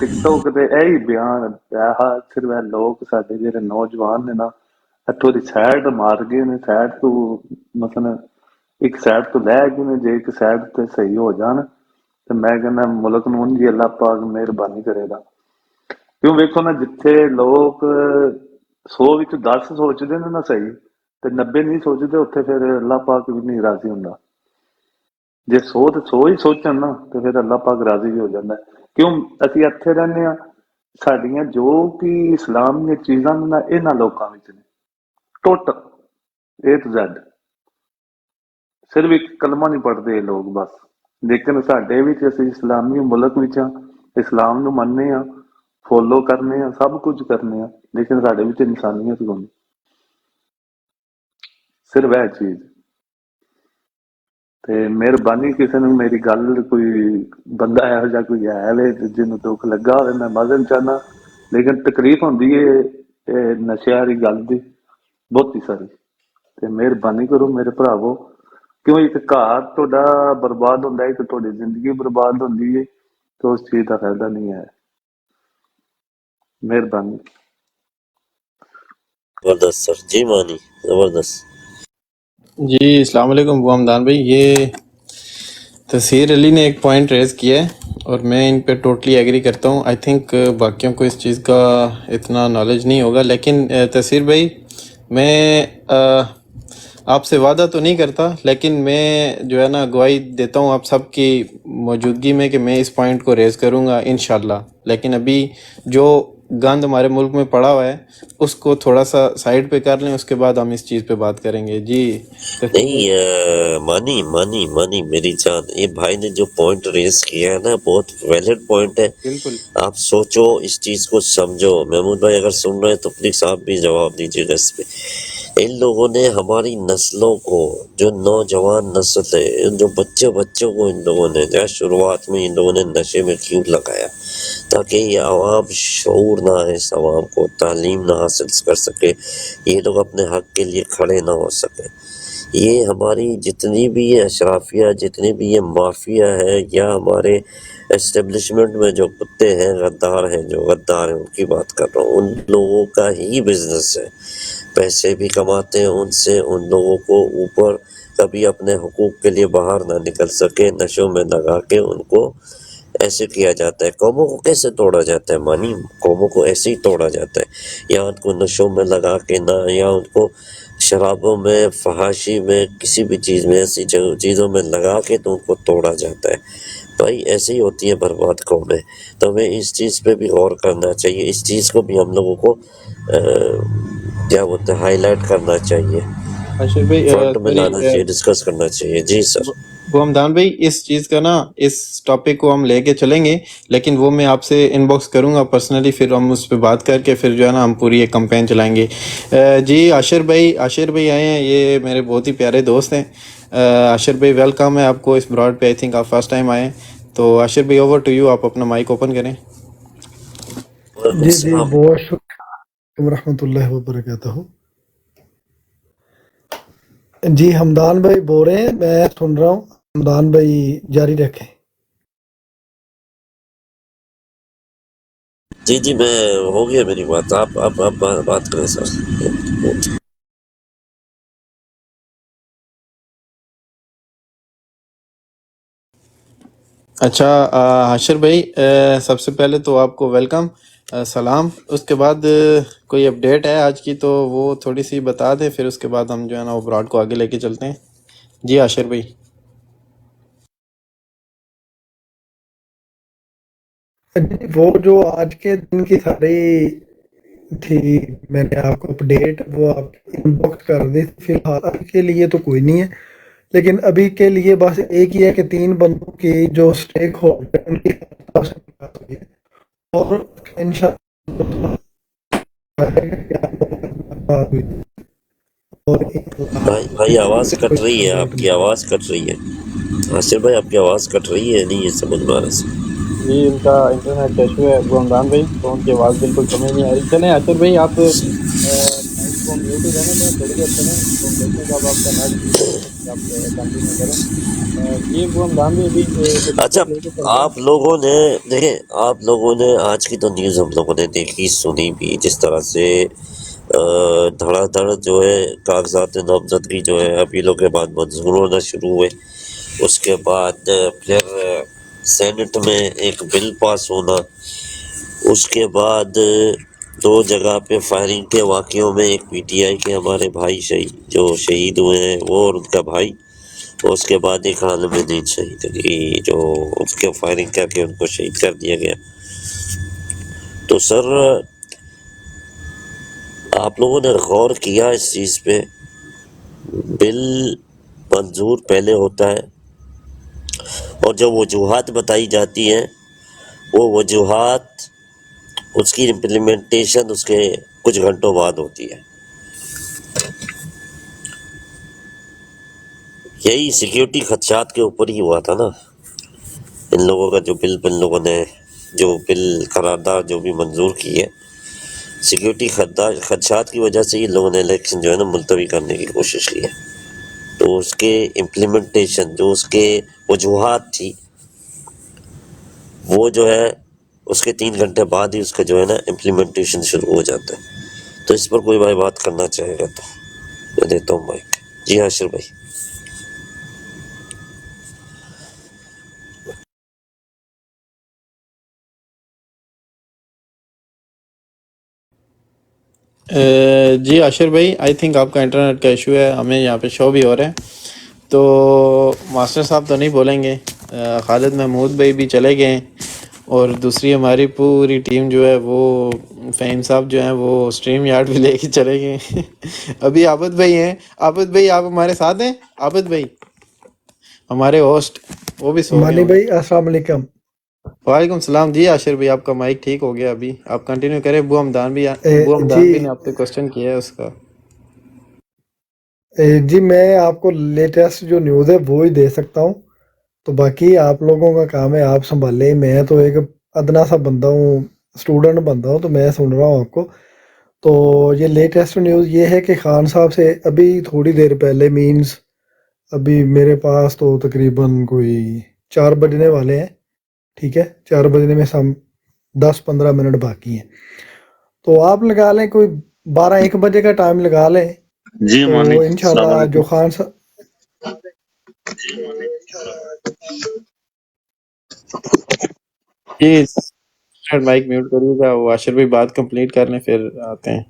ਟਿਕਟੋਕ ਤੇ ਇਹੀ ਬਿਆਨ, ਸਿਰਫ ਇਹ ਲੋਕ ਸਾਡੇ ਜਿਹੜੇ ਨੌਜਵਾਨ ਨੇ ਨਾ, ਇੱਥੋਂ ਦੀ ਸਾਈਡ ਮਾਰ ਗਏ ਨੇ, ਸਾਈਡ ਤੋਂ ਮਸਲਨ ਇੱਕ ਸਾਈਡ ਤੋਂ ਲੈ ਗਏ ਨੇ, ਜੇ ਇੱਕ ਸਾਈਡ ਤੇ ਸਹੀ ਹੋ ਜਾਣ ਤੇ ਮੈਂ ਕਹਿੰਦਾ ਮੁਲਕ ਨੂੰ ਉਂਝ ਹੀ ਅੱਲਾਹ ਪਾਕ ਮਿਹਰਬਾਨੀ ਕਰੇਗਾ। ਕਿਉਂ ਵੇਖੋ ਨਾ, ਜਿੱਥੇ ਲੋਕ 100 ਵਿੱਚ 10 ਸੋਚਦੇ ਨੇ ਨਾ ਸਹੀ ਤੇ 90 ਨਹੀਂ ਸੋਚਦੇ, ਉੱਥੇ ਫਿਰ ਅੱਲਾਹ ਪਾਕ ਵੀ ਨਹੀਂ ਰਾਜ਼ੀ ਹੁੰਦਾ। ਜੇ 100 ਤੇ 100 ਹੀ ਸੋਚਣ ਨਾ ਤੇ ਫਿਰ ਅੱਲਾਹ ਪਾਕ ਰਾਜ਼ੀ ਵੀ ਹੋ ਜਾਂਦਾ। ਕਿਉਂ ਅਸੀਂ ਇੱਥੇ ਰਹਿੰਦੇ ਹਾਂ, ਸਾਡੀਆਂ ਜੋ ਕਿ ਇਸਲਾਮ ਦੀਆਂ ਚੀਜ਼ਾਂ ਨੇ ਨਾ ਇਹਨਾਂ ਲੋਕਾਂ ਵਿੱਚ ਨੇ ਟੋਟਲ A to Z। ਸਿਰਫ ਇੱਕ ਕਲਮਾ ਨਹੀਂ ਪੜ੍ਹਦੇ ਇਹ ਲੋਕ ਬਸ, ਲੇਕਿਨ ਸਾਡੇ ਵਿੱਚ ਅਸੀਂ ਇਸਲਾਮੀ ਮੁਲਕ ਵਿੱਚ ਹਾਂ, ਇਸਲਾਮ ਨੂੰ ਮੰਨਦੇ ਹਾਂ, ਫੋਲੋ ਕਰਨੇ ਆ, ਸਭ ਕੁਝ ਕਰਨੇ ਆ, ਲੇਕਿਨ ਸਾਡੇ ਵਿੱਚ ਇਨਸਾਨੀਅਤ ਕੋਈ ਨਹੀਂ। ਸਿਰਫ ਇਹ ਚੀਜ਼ ਤੇ ਮਿਹਰਬਾਨੀ, ਕਿਸੇ ਨੂੰ ਮੇਰੀ ਗੱਲ ਕੋਈ ਬੰਦਾ ਇਹੋ ਜਿਹਾ ਕੋਈ ਹੈ ਵੇ ਜਿਹਨੂੰ ਦੁੱਖ ਲੱਗਾ ਹੋਵੇ, ਮੈਂ ਮਦਦ ਚਾਹਨਾ, ਲੇਕਿਨ ਤਕਲੀਫ ਹੁੰਦੀ ਹੈ ਇਹ ਨਸ਼ਿਆਂ ਵਾਲੀ ਗੱਲ ਦੀ ਬਹੁਤ ਹੀ ਸਾਰੀ। ਤੇ ਮਿਹਰਬਾਨੀ ਕਰੋ ਮੇਰੇ ਭਰਾਵੋ, ਕਿਉਂ ਇੱਕ ਘਰ ਤੁਹਾਡਾ ਬਰਬਾਦ ਹੁੰਦਾ ਹੈ ਤੇ ਤੁਹਾਡੀ ਜ਼ਿੰਦਗੀ ਬਰਬਾਦ ਹੁੰਦੀ ਹੈ, ਤੇ ਉਸ ਚੀਜ਼ ਦਾ ਫਾਇਦਾ ਨਹੀਂ ਹੈ। مہربانی۔ زبردست سر، جی مانی زبردست۔ جی السلام علیکم ابو حمدان بھائی، یہ تسہیر علی نے ایک پوائنٹ ریز کیا ہے اور میں ان پہ ٹوٹلی ایگری کرتا ہوں۔ آئی تھنک باقیوں کو اس چیز کا اتنا نالج نہیں ہوگا، لیکن تسہیر بھائی میں آپ سے وعدہ تو نہیں کرتا، لیکن میں جو ہے نا گواہی دیتا ہوں آپ سب کی موجودگی میں کہ میں اس پوائنٹ کو ریز کروں گا انشاءاللہ۔ لیکن ابھی جو گند ہمارے ملک میں پڑا ہوا ہے اس کو تھوڑا سا سائڈ پہ کر لیں، اس کے بعد ہم اس چیز پہ بات کریں گے۔ جی نہیں مانی میری جان، یہ بھائی نے جو پوائنٹ ریز کیا ہے نا بہت ویلڈ پوائنٹ ہے۔ بالکل آپ سوچو، اس چیز کو سمجھو۔ محمود بھائی اگر سن رہے ہیں تو پلیز آپ بھی جواب دیجیے گا اس پہ۔ ان لوگوں نے ہماری نسلوں کو، جو نوجوان نسل ہے، جو بچوں کو ان لوگوں نے جو شروعات میں ان لوگوں نے نشے میں کیوں لگایا؟ تاکہ یہ عوام شعور نہ ہے، اس عوام کو تعلیم نہ حاصل کر سکے، یہ لوگ اپنے حق کے لیے کھڑے نہ ہو سکے۔ یہ ہماری جتنی بھی یہ اشرافیہ، جتنی بھی یہ مافیا ہے، یا ہمارے اسٹیبلشمنٹ میں جو کتے ہیں، غدار ہیں، جو غدار ہیں ان کی بات کر رہا ہوں، ان لوگوں کا ہی بزنس ہے۔ پیسے بھی کماتے ہیں ان سے، ان لوگوں کو اوپر کبھی اپنے حقوق کے لیے باہر نہ نکل سکے، نشوں میں لگا کے ان کو ایسے کیا جاتا ہے۔ قوموں کو کیسے توڑا جاتا ہے مانی؟ قوموں کو ایسے ہی توڑا جاتا ہے، یا ان کو نشوں میں لگا کے نہ، یا ان کو شرابوں میں، فحاشی میں، کسی بھی چیز میں، ایسی چیزوں میں لگا کے تو ان کو توڑا جاتا ہے۔ بھائی ایسے ہی ہوتی ہے برباد قومیں۔ تو ہمیں اس چیز پہ بھی غور کرنا چاہیے، اس چیز کو بھی ہم لوگوں کو کیا بولتے ہیں، ہائی لائٹ کرنا چاہیے، اشر بھائی فرنٹ میں لانا چاہیے، ڈسکس کرنا چاہیے۔ جی سر۔ ابو حمدان بھائی اس چیز کا نا، اس ٹاپک کو ہم لے کے چلیں گے، لیکن وہ میں آپ سے ان باکس کروں گا پرسنلی، پھر ہم اس پہ بات کر کے پھر جو ہے نا ہم پوری ایک کمپین چلائیں گے۔ جی عاشر بھائی آئے ہیں، یہ میرے بہت ہی پیارے دوست ہیں۔ عاشر بھائی ویلکم ہے آپ کو اس براڈ پہ، آئی تھنک آپ فرسٹ ٹائم آئے ہیں، تو عاشر بھائی اوور ٹو یو، آپ اپنا مائک اوپن کریں۔ جی بہت شکریہ ورحمۃ اللہ وبرکاتہ۔ جی حمدان بھائی بول رہے ہیں، میں سن رہا ہوں، حمدان بھائی جاری رکھیں۔ جی میں ہو گیا میری بات، آپ بات کریں سر۔ اچھا عاشر بھائی، سب سے پہلے تو آپ کو ویلکم، سلام۔ اس کے بعد کوئی اپڈیٹ ہے آج کی تو وہ تھوڑی سی بتا دیں، پھر اس کے بعد ہم جو ہے نا وہ براڈ کو آگے لے کے چلتے ہیں۔ جی عاشر بھائی۔ وہ جو آج کے دن کی ساری تھی، میں نے آپ کو اپڈیٹ وہ آپ ان باکس کر دی۔ فی الحال ابھی کے لیے تو کوئی نہیں ہے، لیکن ابھی کے لیے بس ایک ہی ہے کہ 3 بندوں کی جو اسٹیک ہولڈر ان کی اور بھائی آواز کٹ رہی ہے، آپ کی آواز کٹ رہی ہے عاشر بھائی، آپ کی آواز کٹ رہی ہے، نہیں یہ سمجھ میں آ رہا ہے۔ جی ان کا انٹرنیٹ کا ایشو ہے ابو حمدان بھئی، تو ان کی آواز بالکل سمجھ نہیں آ رہی۔ چلیں عاشر بھائی آپ مائک کو میوٹ ہی رہنے دیں، تھوڑی دیر چلیں، تو ہم دیکھیں گے اب آپ کا نیٹ آپ کنٹینیو کریں۔ یہ ابو حمدان بھئی ابھی اچھا، آپ لوگوں نے دیکھیں، آپ لوگوں نے آج کی تو نیوز ہم لوگوں نے دیکھی سنی بھی، جس طرح سے دھڑا دھڑ جو ہے کاغذات نامزدگی جو ہے اپیلوں کے بعد منظور ہونا شروع ہوئے. اس کے بعد پھر سینٹ میں ایک بل پاس ہونا. اس کے بعد 2 جگہ پہ فائرنگ کے واقعوں میں ایک پی ٹی آئی کے ہمارے بھائی جو شہید ہوئے ہیں وہ اور ان کا بھائی. اس کے بعد ایک عالم دین شہید ہوئی جو اس کے فائرنگ کر کے ان کو شہید کر دیا گیا. تو سر آپ لوگوں نے غور کیا اس چیز پہ؟ بل منظور پہلے ہوتا ہے اور جو وجوہات بتائی جاتی ہیں وہ وجوہات اس کی امپلیمنٹیشن اس کے کچھ گھنٹوں بعد ہوتی ہے. یہی سیکیورٹی خدشات کے اوپر ہی ہوا تھا نا ان لوگوں کا جو بل ان لوگوں نے جو بل قرارداد جو بھی منظور کی ہے. سیکیورٹی خدشات کی وجہ سے یہ لوگوں نے الیکشن جو ہے نا ملتوی کرنے کی کوشش کی ہے. تو اس کے امپلیمنٹیشن جو اس کے وجوہات تھی وہ جو ہے اس کے 3 گھنٹے بعد ہی اس کا جو ہے نا امپلیمنٹیشن شروع ہو جاتا ہے. تو اس پر کوئی بھائی بات کرنا چاہے گا تو میں دیتا ہوں مائک. جی حاشر بھائی. جی عاشر بھائی، آئی تھنک آپ کا انٹرنیٹ کا ایشو ہے، ہمیں یہاں پہ شو بھی ہو رہا ہے. تو ماسٹر صاحب تو نہیں بولیں گے، خالد محمود بھائی بھی چلے گئے ہیں، اور دوسری ہماری پوری ٹیم جو ہے وہ فہیم صاحب جو ہیں وہ اسٹریم یارڈ بھی لے کے چلے گئے ہیں. ابھی عابد بھائی ہیں. عابد بھائی آپ ہمارے ساتھ ہیں؟ عابد بھائی ہمارے ہوسٹ، وہ بھی سو گئے مانی ہوں گے. بھائی السلام علیکم. وعلیکم السلام. جی عاشر بھائی آپ کا مائک ٹھیک ہو گیا، ابھی آپ کنٹینیو کریں. ابو حمدان بھی جی نے آپ سے کوشچن کیا ہے اس کا. جی میں آپ کو لیٹسٹ جو نیوز ہے وہ ہی دے سکتا ہوں، تو باقی آپ لوگوں کا کام ہے آپ سنبھالیں. میں تو ایک ادنا سا بندہ ہوں، اسٹوڈنٹ بندہ ہوں، تو میں سن رہا ہوں آپ کو. تو یہ لیٹسٹ نیوز یہ ہے کہ خان صاحب سے ابھی تھوڑی دیر پہلے، مینز ابھی میرے پاس تو تقریباً کوئی 4 بجنے والے ہیں، ٹھیک ہے، 4 بجنے میں 10-15 منٹ باقی ہیں. تو آپ لگا لیں کوئی 12-1 بجے کا ٹائم لگا لیں. جی تو مانی السلام انشاءاللہ علیکم. جو خان صاحب جی مائک میوٹ کریے گا، وہ عاشر بھائی بات کمپلیٹ کر لیں پھر آتے ہیں.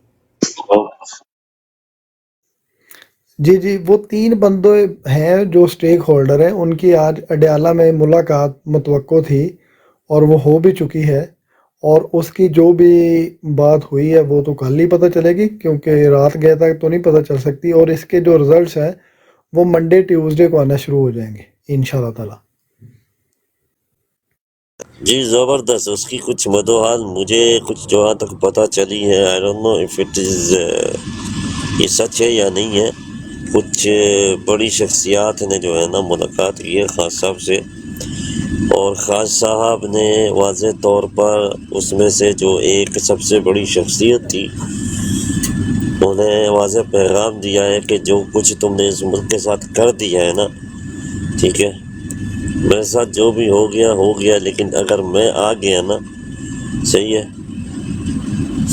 جی وہ 3 بندے ہیں جو اسٹیک ہولڈر ہیں، ان کی آج اڈیالہ میں ملاقات متوقع تھی اور وہ ہو بھی چکی ہے. اور اس کی جو بھی بات ہوئی ہے وہ تو کل ہی پتہ چلے گی، کیونکہ رات گئے تک تو نہیں پتہ چل سکتی. اور اس کے جو رزلٹس ہیں وہ منڈے ٹیوزڈے کو آنا شروع ہو جائیں گے انشاءاللہ تعالی. جی زبردست. اس کی کچھ مدوحال مجھے کچھ جہاں تک پتہ چلی ہے، I don't know if it is یہ سچ ہے یا نہیں ہے. کچھ بڑی شخصیات نے جو ہے نا ملاقات کی ہے خان صاحب سے، اور خان صاحب نے واضح طور پر اس میں سے جو ایک سب سے بڑی شخصیت تھی انہیں واضح پیغام دیا ہے کہ جو کچھ تم نے اس ملک کے ساتھ کر دیا ہے نا، ٹھیک ہے، میرے ساتھ جو بھی ہو گیا، لیکن اگر میں آ گیا نا، صحیح ہے،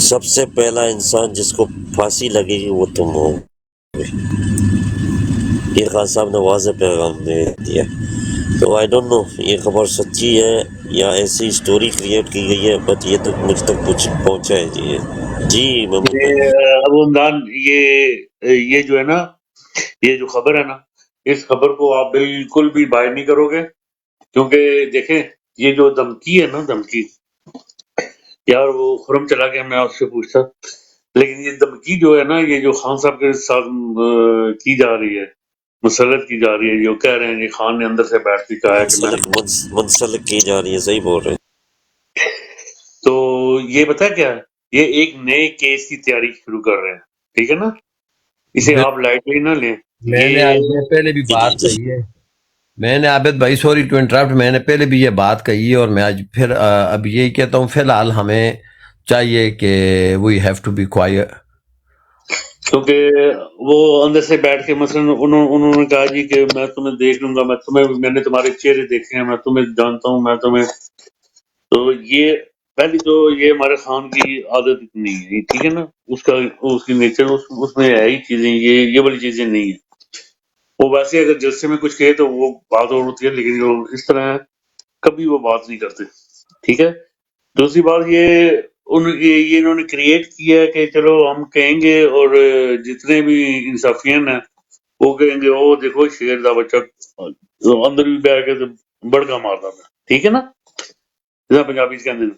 سب سے پہلا انسان جس کو پھانسی لگے گی وہ تم ہو. یہ خان صاحب نے واضح پیغام دے دیا. تو آئی ڈونٹ نو یہ خبر سچی ہے یا ایسی اسٹوری کریٹ کی گئی ہے، بٹ یہ تو مجھ تک کچھ پہنچا ہے. جی محمود بھائی. ابو عمدان، یہ جو ہے نا، یہ جو خبر ہے نا، اس خبر کو آپ بالکل بھی باہر نہیں کرو گے، کیونکہ دیکھیں یہ جو دھمکی ہے نا، دھمکی یار، وہ خرم چلا گیا، میں آپ سے پوچھتا، لیکن یہ دھمکی جو ہے نا، یہ جو خان صاحب کے ساتھ کی جا رہی ہے، مسلط کی جا رہی ہے، جو کہہ رہے ہیں کہ خان نے اندر سے بیٹھ کے کہا ہے کہ میں، منسلک کی جا رہی ہے، صحیح بول رہے ہیں. تو یہ پتہ کیا ہے، یہ ایک نئے کیس کی تیاری شروع کر رہے ہیں، ٹھیک ہے نا، اسے آپ لائٹلی نہ لیں. میں نے پہلے بھی بات کہی ہے، میں نے عابد بھائی سوری ٹو انٹرپٹ، میں نے پہلے بھی یہ بات کہی ہے، اور میں آج پھر اب یہی کہتا ہوں، فی الحال ہمیں چاہیے کہ we have to be quiet. کیونکہ وہ اندر سے بیٹھ کے مثلا انہوں نے کہا جی کہ میں تمہیں دیکھ لوں گا، میں نے تمہارے چہرے دیکھے ہیں، میں تمہیں جانتا ہوں، میں تمہیں، تو یہ پہلی تو یہ ہمارے خان کی عادت اتنی ہے، ٹھیک ہے نا، اس کی نیچر اس میں ہے ہی چیزیں، یہ والی چیزیں نہیں ہیں۔ وہ ویسے اگر جلسے میں کچھ کہے تو وہ بات اور ہوتی ہے، لیکن جو اس طرح ہے کبھی وہ بات نہیں کرتے، ٹھیک ہے۔ دوسری بات یہ انہوں نے کریٹ کیا ہے کہ چلو ہم کہیں گے اور جتنے بھی انصافیان ہیں وہ کہیں گے او دیکھو شیر دا بچہ اندر بھی بیٹھ کے بڑکا مارتا تھا، ٹھیک ہے نا، جیسا پنجابی کہتے ہیں۔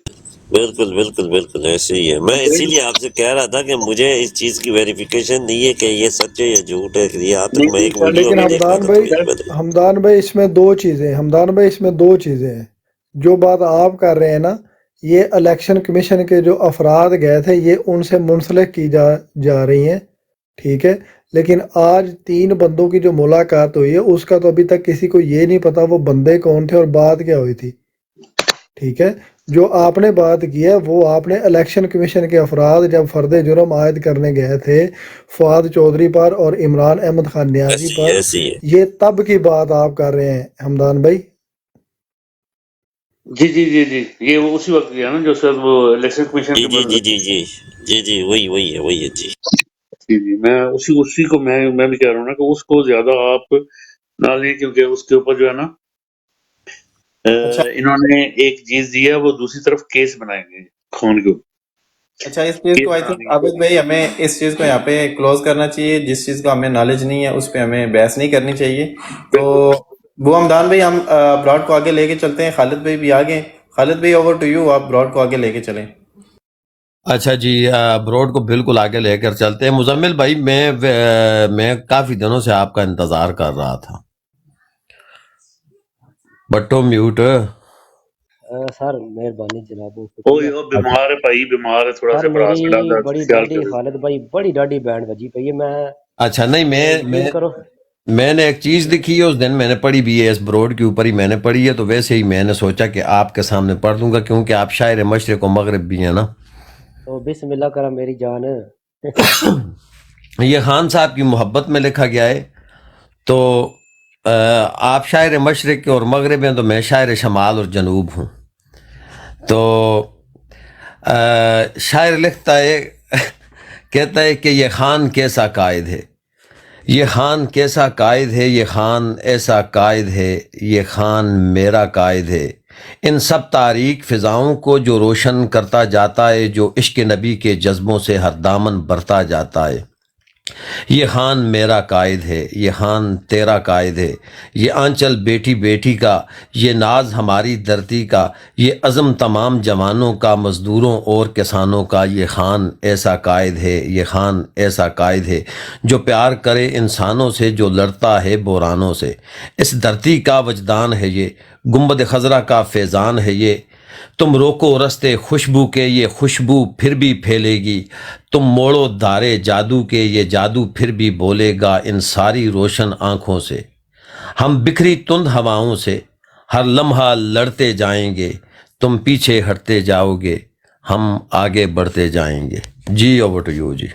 بالکل بالکل بالکل ایسے ہی ہے۔ میں اسی لیے آپ سے کہہ رہا تھا کہ مجھے اس چیز کی ویریفیکیشن نہیں ہے کہ یہ سچ ہے یا جھوٹ ہے، یہاں تک میں ایک ویڈیو لیکن بھی دیکھ رہا تھا تھوڑی پہلے۔ حمدان بھائی اس میں دو چیزیں ہیں۔ جو بات آپ کر رہے ہیں نا، یہ الیکشن کمیشن کے جو افراد گئے تھے یہ ان سے منسلک کی جا رہی ہیں، ٹھیک ہے۔ لیکن آج 3 بندوں کی جو ملاقات ہوئی ہے اس کا تو ابھی تک کسی کو یہ نہیں پتا وہ بندے کون تھے اور بات کیا ہوئی تھی، ٹھیک ہے۔ جو آپ نے بات کی ہے وہ آپ نے الیکشن کمیشن کے افراد جب فرد جرم عائد کرنے گئے تھے فواد چودھری پر اور عمران احمد خان نیازی ایسی پر، ایسی ہے۔ یہ تب کی بات آپ کر رہے ہیں حمدان بھائی؟ جی جی جی جی، یہ وہ اسی وقت کیا نا جو سر وہ الیکشن کمیشن جی کے جی بعد۔ جی جی جی جی جی وہی ہے جی۔ جی جی، میں اسی کو میں بھی کہہ رہا ہوں نا کہ اس کو زیادہ آپ نہ لیں، کیونکہ اس کے اوپر جو ہے نا اچھا انہوں نے ایک چیز دی ہے، وہ دوسری طرف کیس بنائیں گے خون کے اوپر، اچھا، اس چیز کیس کو آئی بنا تھنک دیں گے۔ عابد بھائی ہمیں اس چیز کو یہاں پہ کلوز کرنا چاہیے۔ جس چیز کا ہمیں نالج نہیں ہے اس پہ ہمیں بحث نہیں کرنی چاہیے۔ تو وہ حمدان بھائی ہم براڈ کو آگے لے کے چلتے ہیں۔ خالد بھائی بھی آگے، خالد بھائی اوور ٹو یو، آپ براڈ کو آگے لے کے چلیں۔ اچھا جی، بروڈ کو بالکل آگے لے کر چلتے ہیں۔ مزمل بھائی میں کافی دنوں سے آپ کا انتظار کر رہا تھا۔ بٹو میوٹ۔ سر مہربانی جناب، وہ شکریہ۔ وہ بیمار ہے بھائی، بیمار ہے، تھوڑا سر سا براس کا میری ڈالا بڑی خیال ڈاڈی کرے۔ خالد بھائی بڑی ڈاڈی بینڈ بجی پئی ہے۔ میں اچھا نہیں، یقین کرو، میں نے ایک چیز لکھی ہے اس دن، میں نے پڑھی بھی ہے، اس بروڈ کے اوپر ہی میں نے پڑھی ہے، تو ویسے ہی میں نے سوچا کہ آپ کے سامنے پڑھ دوں گا، کیونکہ آپ شاعر مشرق و مغرب بھی ہیں نا۔ تو بسم اللہ کرا میری جان۔ یہ خان صاحب کی محبت میں لکھا گیا ہے۔ تو آپ شاعر مشرق اور مغرب ہیں، تو میں شاعر شمال اور جنوب ہوں۔ تو شاعر لکھتا ہے، کہتا ہے کہ یہ خان کیسا قائد ہے، یہ خان کیسا قائد ہے، یہ خان ایسا قائد ہے، یہ خان میرا قائد ہے، ان سب تاریک فضاؤں کو جو روشن کرتا جاتا ہے، جو عشق نبی کے جذبوں سے ہر دامن برتا جاتا ہے۔ یہ خان میرا قائد ہے، یہ خان تیرا قائد ہے، یہ آنچل بیٹی بیٹی کا، یہ ناز ہماری دھرتی کا، یہ عزم تمام جوانوں کا، مزدوروں اور کسانوں کا، یہ خان ایسا قائد ہے، یہ خان ایسا قائد ہے، جو پیار کرے انسانوں سے، جو لڑتا ہے بحرانوں سے۔ اس دھرتی کا وجدان ہے یہ، گنبد خضرا کا فیضان ہے یہ، تم روکو رستے خوشبو کے، یہ خوشبو پھر بھی پھیلے گی، تم موڑو دھارے جادو کے، یہ جادو پھر بھی بولے گا ان ساری روشن آنکھوں سے۔ ہم بکھری تند ہواؤں سے ہر لمحہ لڑتے جائیں گے، تم پیچھے ہٹتے جاؤ گے، ہم آگے بڑھتے جائیں گے۔ جی اوور ٹو یو جی۔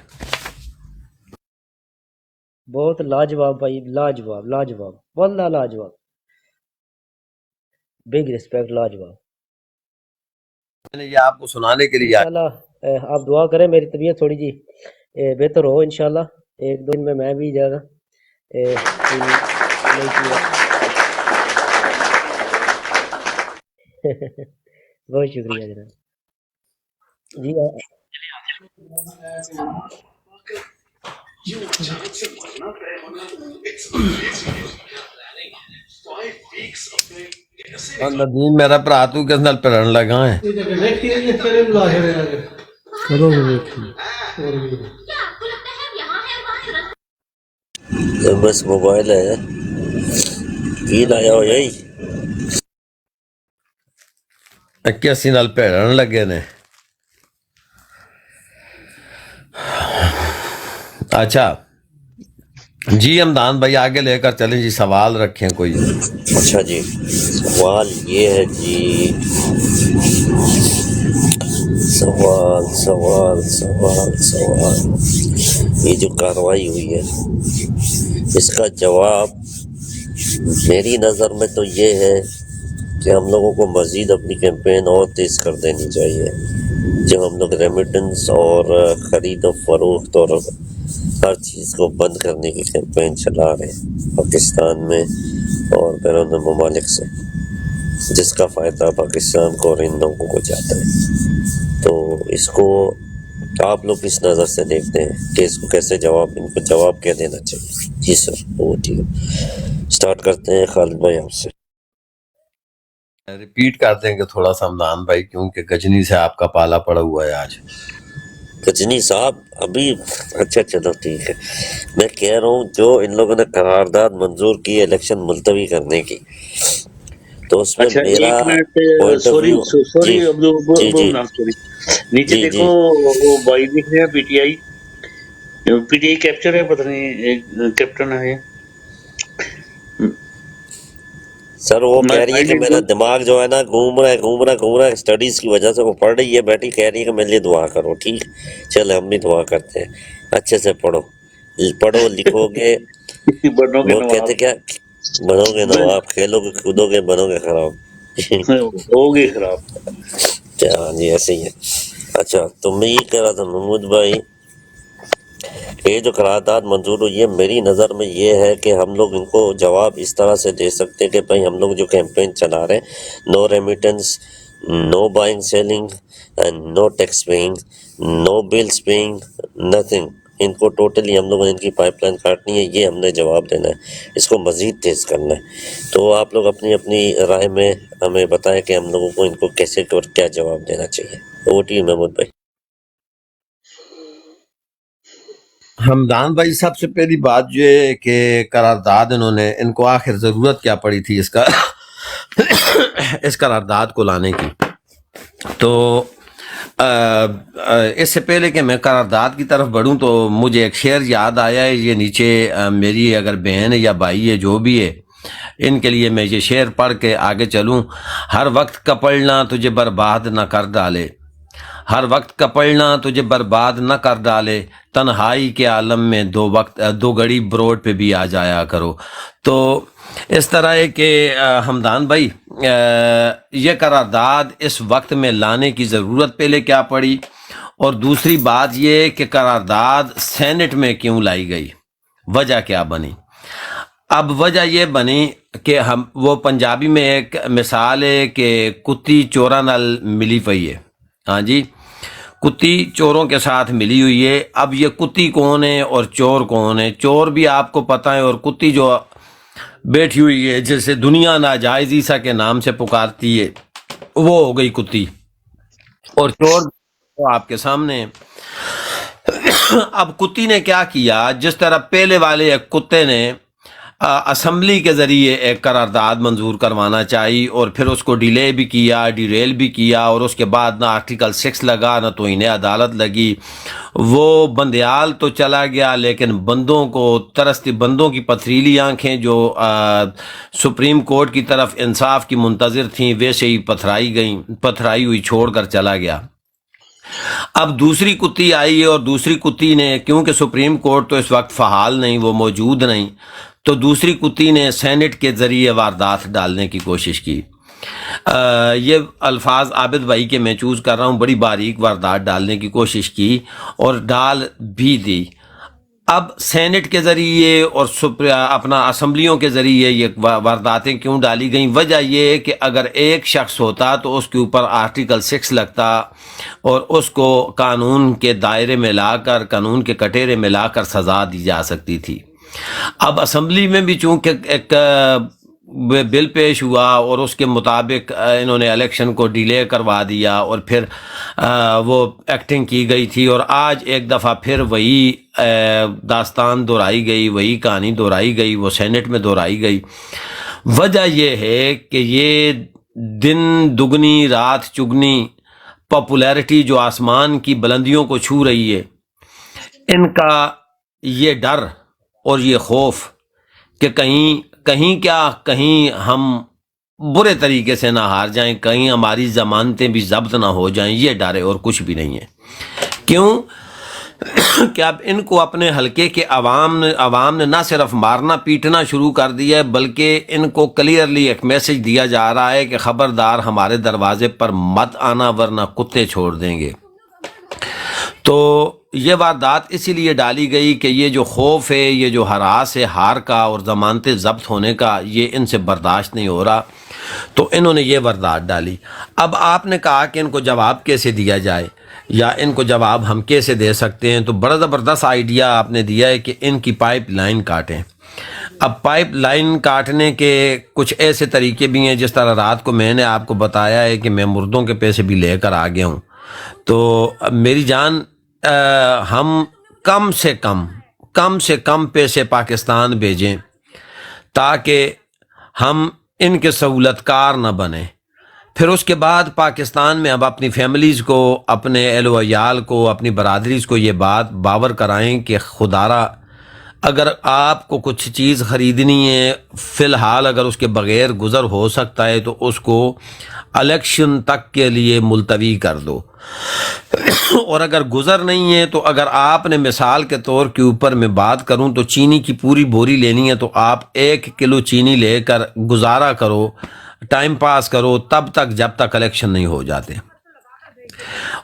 بہت لاجواب بھائی، لاجواب لاجواب، واللہ لاجواب، بگ ریسپیکٹ، لاجواب۔ میں نے یہ آپ کو سنانے کے لیے انشاءاللہ آپ دعا کریں میری طبیعت تھوڑی جی بہتر ہو انشاءاللہ، 1-2 دن میں بھی جا گا۔ بہت شکریہ جناب جی۔ ندیم میرا برا تو کس نال پڑھن لگا ہے۔ بس موبائل ہے کی لایا ہو یہی 81 نال پڑھن لگے نے۔ اچھا جی حمدان بھائی آگے لے کر چلیں جی، سوال رکھیں کوئی۔ اچھا جی، سوال یہ ہے جی، سوال یہ جو کارروائی ہوئی ہے اس کا جواب میری نظر میں تو یہ ہے کہ ہم لوگوں کو مزید اپنی کیمپین اور تیز کر دینی چاہیے، جو ہم لوگ ریمیٹنس اور خرید و فروخت اور ہر چیز کو بند کرنے کی کیمپین چلا رہے ہیں پاکستان میں اور بیرون ممالک سے، جس کا فائدہ پاکستان کو اور ان لوگوں کو جاتا ہے۔ تو اس کو آپ لوگ کس نظر سے دیکھتے ہیں کہ اس کو کیسے ان کو جواب کیا دینا چاہیے؟ جی سر، وہ ٹھیک ہے، اسٹارٹ کرتے ہیں خالد بھائی آپ سے۔ ریپیٹ کر دیں گے تھوڑا سا حمدان بھائی، کیونکہ گجنی سے آپ کا پالا پڑا ہوا ہے آج۔ گجنی صاحب ابھی اچھا چلو ٹھیک ہے، میں کہہ رہا ہوں جو ان لوگوں نے قرارداد منظور کی الیکشن ملتوی کرنے کی، تو اس میں اچھا میرا ایک minute, point of sorry view, sorry جی جی ابو جی نام سوری، نیچے جی دیکھو جی وہ بائی لکھ رہے ہیں پی ٹی آئی کیپچر ہے، پتہ نہیں کیپٹن ہے سر، وہ کہہ رہی ہے کہ میرا یہ۔ دماغ جو ہے نا گھوم رہا ہے اسٹڈیز کی وجہ سے، وہ پڑھ رہی ہے بیٹھی، کہہ رہی ہے کہ میرے لیے دعا کرو، ٹھیک، چلے ہم بھی دعا کرتے ہیں، اچھے سے پڑھو لکھو گے، بڑوں کے وہ نواب کہتے کیا بنو گے نواب، کھیلو گے کودو گے بنو گے خراب۔ ہوگی خراب۔ ہاں جی ایسے ہی ہے۔ اچھا، تو میں یہ کہہ رہا تھا محمود بھائی، یہ جو قرارداد منظور ہوئی ہے، میری نظر میں یہ ہے کہ ہم لوگ ان کو جواب اس طرح سے دے سکتے کہ بھائی ہم لوگ جو کیمپین چلا رہے ہیں، no remittance, no buying selling and no tax paying, no bills paying, nothing, ان کو ٹوٹلی ہم لوگوں نے ان کی پائپ لائن کاٹنی ہے، یہ ہم نے جواب دینا ہے، اس کو مزید تیز کرنا ہے۔ تو آپ لوگ اپنی اپنی رائے میں ہمیں بتائیں کہ ہم لوگوں کو ان کو کیسے اور کیا جواب دینا چاہیے۔ وہ ٹیم محمود بھائی۔ حمدان بھائی، سب سے پہلی بات یہ ہے کہ قرارداد ان کو آخر ضرورت کیا پڑی تھی اس قرارداد کو لانے کی؟ تو اس سے پہلے کہ میں قرارداد کی طرف بڑھوں تو مجھے ایک شعر یاد آیا ہے، یہ نیچے میری اگر بہن ہے یا بھائی ہے جو بھی ہے، ان کے لیے میں یہ شعر پڑھ کے آگے چلوں۔ ہر وقت کا پڑھنا تجھے برباد نہ کر ڈالے، ہر وقت کا پڑھنا تجھے برباد نہ کر ڈالے، تنہائی کے عالم میں دو گھڑی بروڈ پہ بھی آ جایا کرو۔ تو اس طرح ہے کہ حمدان بھائی، یہ قرارداد اس وقت میں لانے کی ضرورت پہلے کیا پڑی، اور دوسری بات یہ کہ قرارداد سینٹ میں کیوں لائی گئی، وجہ کیا بنی؟ اب وجہ یہ بنی کہ وہ پنجابی میں ایک مثال ہے کہ کتی چوراں نال ملی پئی ہے، ہاں جی، کتی چوروں کے ساتھ ملی ہوئی ہے۔ اب یہ کتی کون ہے اور چور کون ہے؟ چور بھی آپ کو پتہ ہے، اور کتی جو بیٹھی ہوئی ہے جسے دنیا ناجائز عیسیٰ کے نام سے پکارتی ہے، وہ ہو گئی کتی، اور چور آپ کے سامنے ہے۔ اب کتی نے کیا کیا، جس طرح پہلے والے ایک کتے نے اسمبلی کے ذریعے ایک قرارداد منظور کروانا چاہیے، اور پھر اس کو ڈیلے بھی کیا، ڈیریل بھی کیا، اور اس کے بعد نہ آرٹیکل 6 لگا نہ تو انہیں عدالت لگی، وہ بندیال تو چلا گیا، لیکن بندوں کو ترستی، بندوں کی پتھریلی آنکھیں جو سپریم کورٹ کی طرف انصاف کی منتظر تھیں، ویسے ہی پتھرائی ہوئی چھوڑ کر چلا گیا۔ اب دوسری کتی آئی ہے، اور دوسری کتی نے، کیونکہ سپریم کورٹ تو اس وقت فعال نہیں، وہ موجود نہیں، تو دوسری کتی نے سینٹ کے ذریعے واردات ڈالنے کی کوشش کی۔ یہ الفاظ عابد بھائی کے میں چوز کر رہا ہوں، بڑی باریک واردات ڈالنے کی کوشش کی اور ڈال بھی دی۔ اب سینٹ کے ذریعے اور اپنا اسمبلیوں کے ذریعے یہ وارداتیں کیوں ڈالی گئیں؟ وجہ یہ ہے کہ اگر ایک شخص ہوتا تو اس کے اوپر آرٹیکل 6 لگتا اور اس کو قانون کے دائرے میں لا کر، قانون کے کٹہرے میں لا کر سزا دی جا سکتی تھی۔ اب اسمبلی میں بھی چونکہ ایک بل پیش ہوا اور اس کے مطابق انہوں نے الیکشن کو ڈیلے کروا دیا، اور پھر وہ ایکٹنگ کی گئی تھی، اور آج ایک دفعہ پھر وہی داستان دہرائی گئی، وہی کہانی دہرائی گئی، وہ سینٹ میں دہرائی گئی۔ وجہ یہ ہے کہ یہ دن دگنی رات چگنی پاپولیرٹی جو آسمان کی بلندیوں کو چھو رہی ہے، ان کا یہ ڈر اور یہ خوف کہ کہیں ہم برے طریقے سے نہ ہار جائیں، کہیں ہماری ضمانتیں بھی ضبط نہ ہو جائیں، یہ ڈر ہے اور کچھ بھی نہیں ہے۔ کیوں؟ کہ اب ان کو اپنے حلقے کے عوام نے نہ صرف مارنا پیٹنا شروع کر دیا ہے، بلکہ ان کو کلیئرلی ایک میسج دیا جا رہا ہے کہ خبردار ہمارے دروازے پر مت آنا ورنہ کتے چھوڑ دیں گے۔ تو یہ واردات اسی لیے ڈالی گئی کہ یہ جو خوف ہے، یہ جو ہراس ہے ہار کا اور ضمانتیں ضبط ہونے کا، یہ ان سے برداشت نہیں ہو رہا، تو انہوں نے یہ واردات ڈالی۔ اب آپ نے کہا کہ ان کو جواب کیسے دیا جائے یا ان کو جواب ہم کیسے دے سکتے ہیں، تو بڑا زبردست آئیڈیا آپ نے دیا ہے کہ ان کی پائپ لائن کاٹیں۔ اب پائپ لائن کاٹنے کے کچھ ایسے طریقے بھی ہیں، جس طرح رات کو میں نے آپ کو بتایا ہے کہ میں مردوں کے پیسے بھی لے کر آ گیا ہوں۔ تو میری جان، ہم کم سے کم پیسے پاکستان بھیجیں تاکہ ہم ان کے سہولت کار نہ بنیں۔ پھر اس کے بعد پاکستان میں اب اپنی فیملیز کو، اپنے اہل و عیال کو، اپنی برادریز کو یہ بات باور کرائیں کہ خدارہ اگر آپ کو کچھ چیز خریدنی ہے، فی الحال اگر اس کے بغیر گزر ہو سکتا ہے تو اس کو الیکشن تک کے لیے ملتوی کر دو، اور اگر گزر نہیں ہے تو اگر آپ نے مثال کے طور کے اوپر میں بات کروں تو چینی کی پوری بوری لینی ہے تو آپ 1 کلو چینی لے کر گزارا کرو، ٹائم پاس کرو تب تک جب تک الیکشن نہیں ہو جاتے۔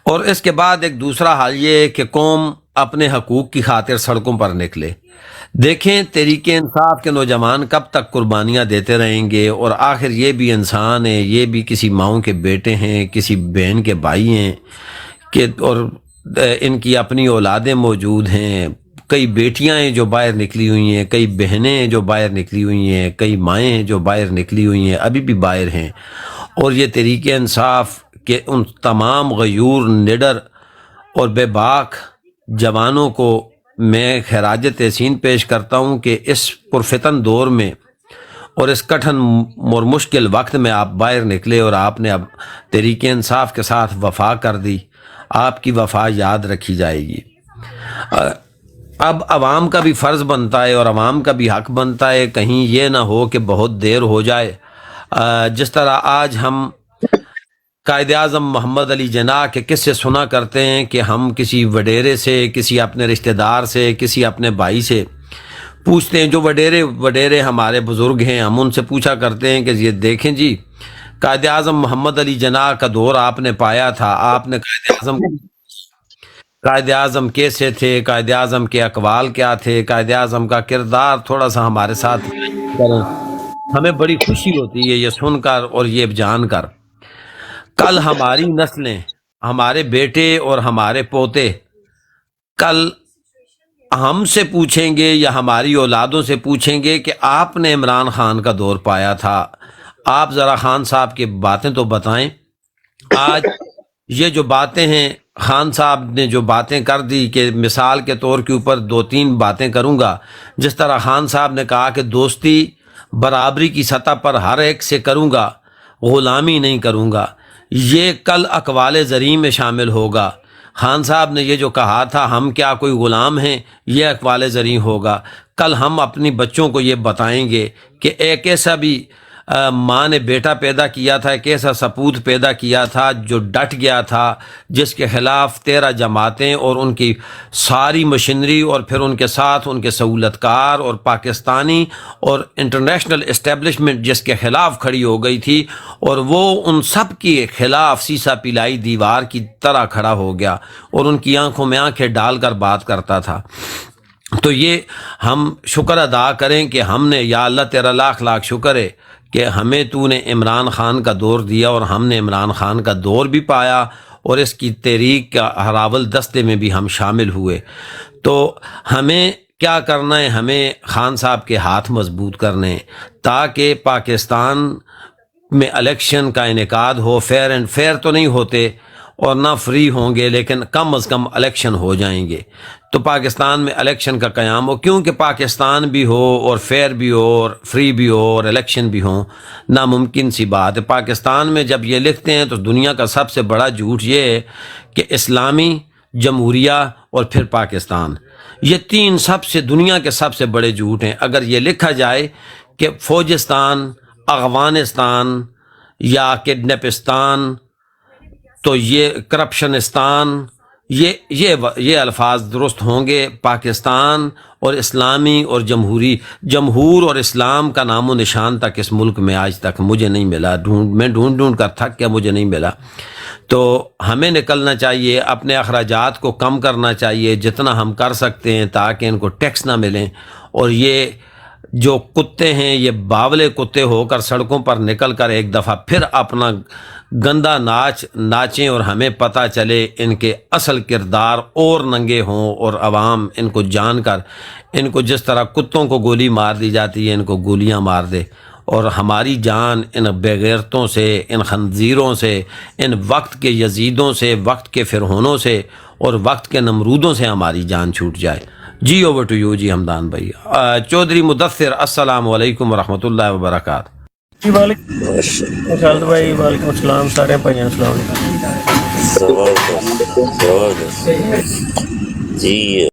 اور اس کے بعد ایک دوسرا حال یہ ہے کہ قوم اپنے حقوق کی خاطر سڑکوں پر نکلے۔ دیکھیں تحریک انصاف کے نوجوان کب تک قربانیاں دیتے رہیں گے، اور آخر یہ بھی انسان ہیں، یہ بھی کسی ماؤں کے بیٹے ہیں، کسی بہن کے بھائی ہیں، کہ اور ان کی اپنی اولادیں موجود ہیں، کئی بیٹیاں ہیں جو باہر نکلی ہوئی ہیں، کئی بہنیں ہیں جو باہر نکلی ہوئی ہیں، کئی مائیں ہیں جو باہر نکلی ہوئی ہیں، ابھی بھی باہر ہیں۔ اور یہ تحریک انصاف کے ان تمام غیور، نڈر اور بے باک جوانوں کو میں خراج تحسین پیش کرتا ہوں کہ اس پرفتن دور میں اور اس کٹھن اور مشکل وقت میں آپ باہر نکلے، اور آپ نے اب تحریک انصاف کے ساتھ وفا کر دی۔ آپ کی وفا یاد رکھی جائے گی۔ اب عوام کا بھی فرض بنتا ہے اور عوام کا بھی حق بنتا ہے، کہیں یہ نہ ہو کہ بہت دیر ہو جائے۔ جس طرح آج ہم قائد اعظم محمد علی جناح کے قصے سنا کرتے ہیں کہ ہم کسی وڈیرے سے، کسی اپنے رشتہ دار سے، کسی اپنے بھائی سے پوچھتے ہیں، جو وڈیرے ہمارے بزرگ ہیں، ہم ان سے پوچھا کرتے ہیں کہ یہ دیکھیں جی، قائد اعظم محمد علی جناح کا دور آپ نے پایا تھا، آپ نے قائد اعظم کیسے تھے، قائد اعظم کے اقوال کیا تھے، قائد اعظم کا کردار تھوڑا سا ہمارے ساتھ کریں۔ ہمیں بڑی خوشی ہوتی ہے یہ سن کر اور یہ جان کر۔ کل ہماری نسلیں، ہمارے بیٹے اور ہمارے پوتے کل ہم سے پوچھیں گے یا ہماری اولادوں سے پوچھیں گے کہ آپ نے عمران خان کا دور پایا تھا، آپ ذرا خان صاحب کی باتیں تو بتائیں۔ آج یہ جو باتیں ہیں، خان صاحب نے جو باتیں کر دی، کہ مثال کے طور کے اوپر 2-3 باتیں کروں گا۔ جس طرح خان صاحب نے کہا کہ دوستی برابری کی سطح پر ہر ایک سے کروں گا، غلامی نہیں کروں گا، یہ کل اقوال زریں میں شامل ہوگا۔ خان صاحب نے یہ جو کہا تھا ہم کیا کوئی غلام ہیں، یہ اقوال زریں ہوگا۔ کل ہم اپنی بچوں کو یہ بتائیں گے کہ ایک ایسا بھی ماں نے بیٹا پیدا کیا تھا، ایک ایسا سپوت پیدا کیا تھا جو ڈٹ گیا تھا، جس کے خلاف 13 جماعتیں اور ان کی ساری مشینری اور پھر ان کے ساتھ ان کے سہولت کار اور پاکستانی اور انٹرنیشنل اسٹیبلشمنٹ جس کے خلاف کھڑی ہو گئی تھی، اور وہ ان سب کے خلاف سیسا پلائی دیوار کی طرح کھڑا ہو گیا اور ان کی آنکھوں میں آنکھیں ڈال کر بات کرتا تھا۔ تو یہ ہم شکر ادا کریں کہ ہم نے، یا اللہ تیرا لاکھ لاکھ شکر ہے کہ ہمیں تو نے عمران خان کا دور دیا، اور ہم نے عمران خان کا دور بھی پایا اور اس کی تحریک کا ہراول دستے میں بھی ہم شامل ہوئے۔ تو ہمیں کیا کرنا ہے، ہمیں خان صاحب کے ہاتھ مضبوط کرنے تاکہ پاکستان میں الیکشن کا انعقاد ہو۔ فیئر اینڈ فیئر تو نہیں ہوتے اور نہ فری ہوں گے، لیکن کم از کم الیکشن ہو جائیں گے تو پاکستان میں الیکشن کا قیام ہو، کیونکہ پاکستان بھی ہو اور فیئر بھی ہو اور فری بھی ہو اور الیکشن بھی ہو، ناممکن سی بات ہے۔ پاکستان میں جب یہ لکھتے ہیں تو دنیا کا سب سے بڑا جھوٹ یہ ہے کہ اسلامی جمہوریہ اور پھر پاکستان، یہ 3 دنیا کے سب سے بڑے جھوٹ ہیں۔ اگر یہ لکھا جائے کہ فوجستان، افغانستان یا کڈنیپستان، تو یہ کرپشنستان یہ الفاظ درست ہوں گے. پاکستان اور اسلامی اور جمہور اور اسلام کا نام و نشان تک اس ملک میں آج تک مجھے نہیں ملا. میں ڈھونڈ کر تھک گیا, مجھے نہیں ملا. تو ہمیں نکلنا چاہیے, اپنے اخراجات کو کم کرنا چاہیے جتنا ہم کر سکتے ہیں, تاکہ ان کو ٹیکس نہ ملیں. اور یہ جو کتے ہیں یہ باولے کتے ہو کر سڑکوں پر نکل کر ایک دفعہ پھر اپنا گندا ناچ ناچیں, اور ہمیں پتہ چلے ان کے اصل کردار اور ننگے ہوں, اور عوام ان کو جان کر ان کو جس طرح کتوں کو گولی مار دی جاتی ہے ان کو گولیاں مار دے. اور ہماری جان ان بےغیرتوں سے, ان خنزیروں سے, ان وقت کے یزیدوں سے, وقت کے فرعونوں سے اور وقت کے نمرودوں سے ہماری جان چھوٹ جائے. جی اوور ٹو یو جی حمدان بھائی. چودھری مدثر السلام علیکم ورحمۃ اللہ وبرکاتہ. جی وعلیکم خالد بھائی, وعلیکم السلام سارے بھائیوں, السلام علیکم. زبردست. جی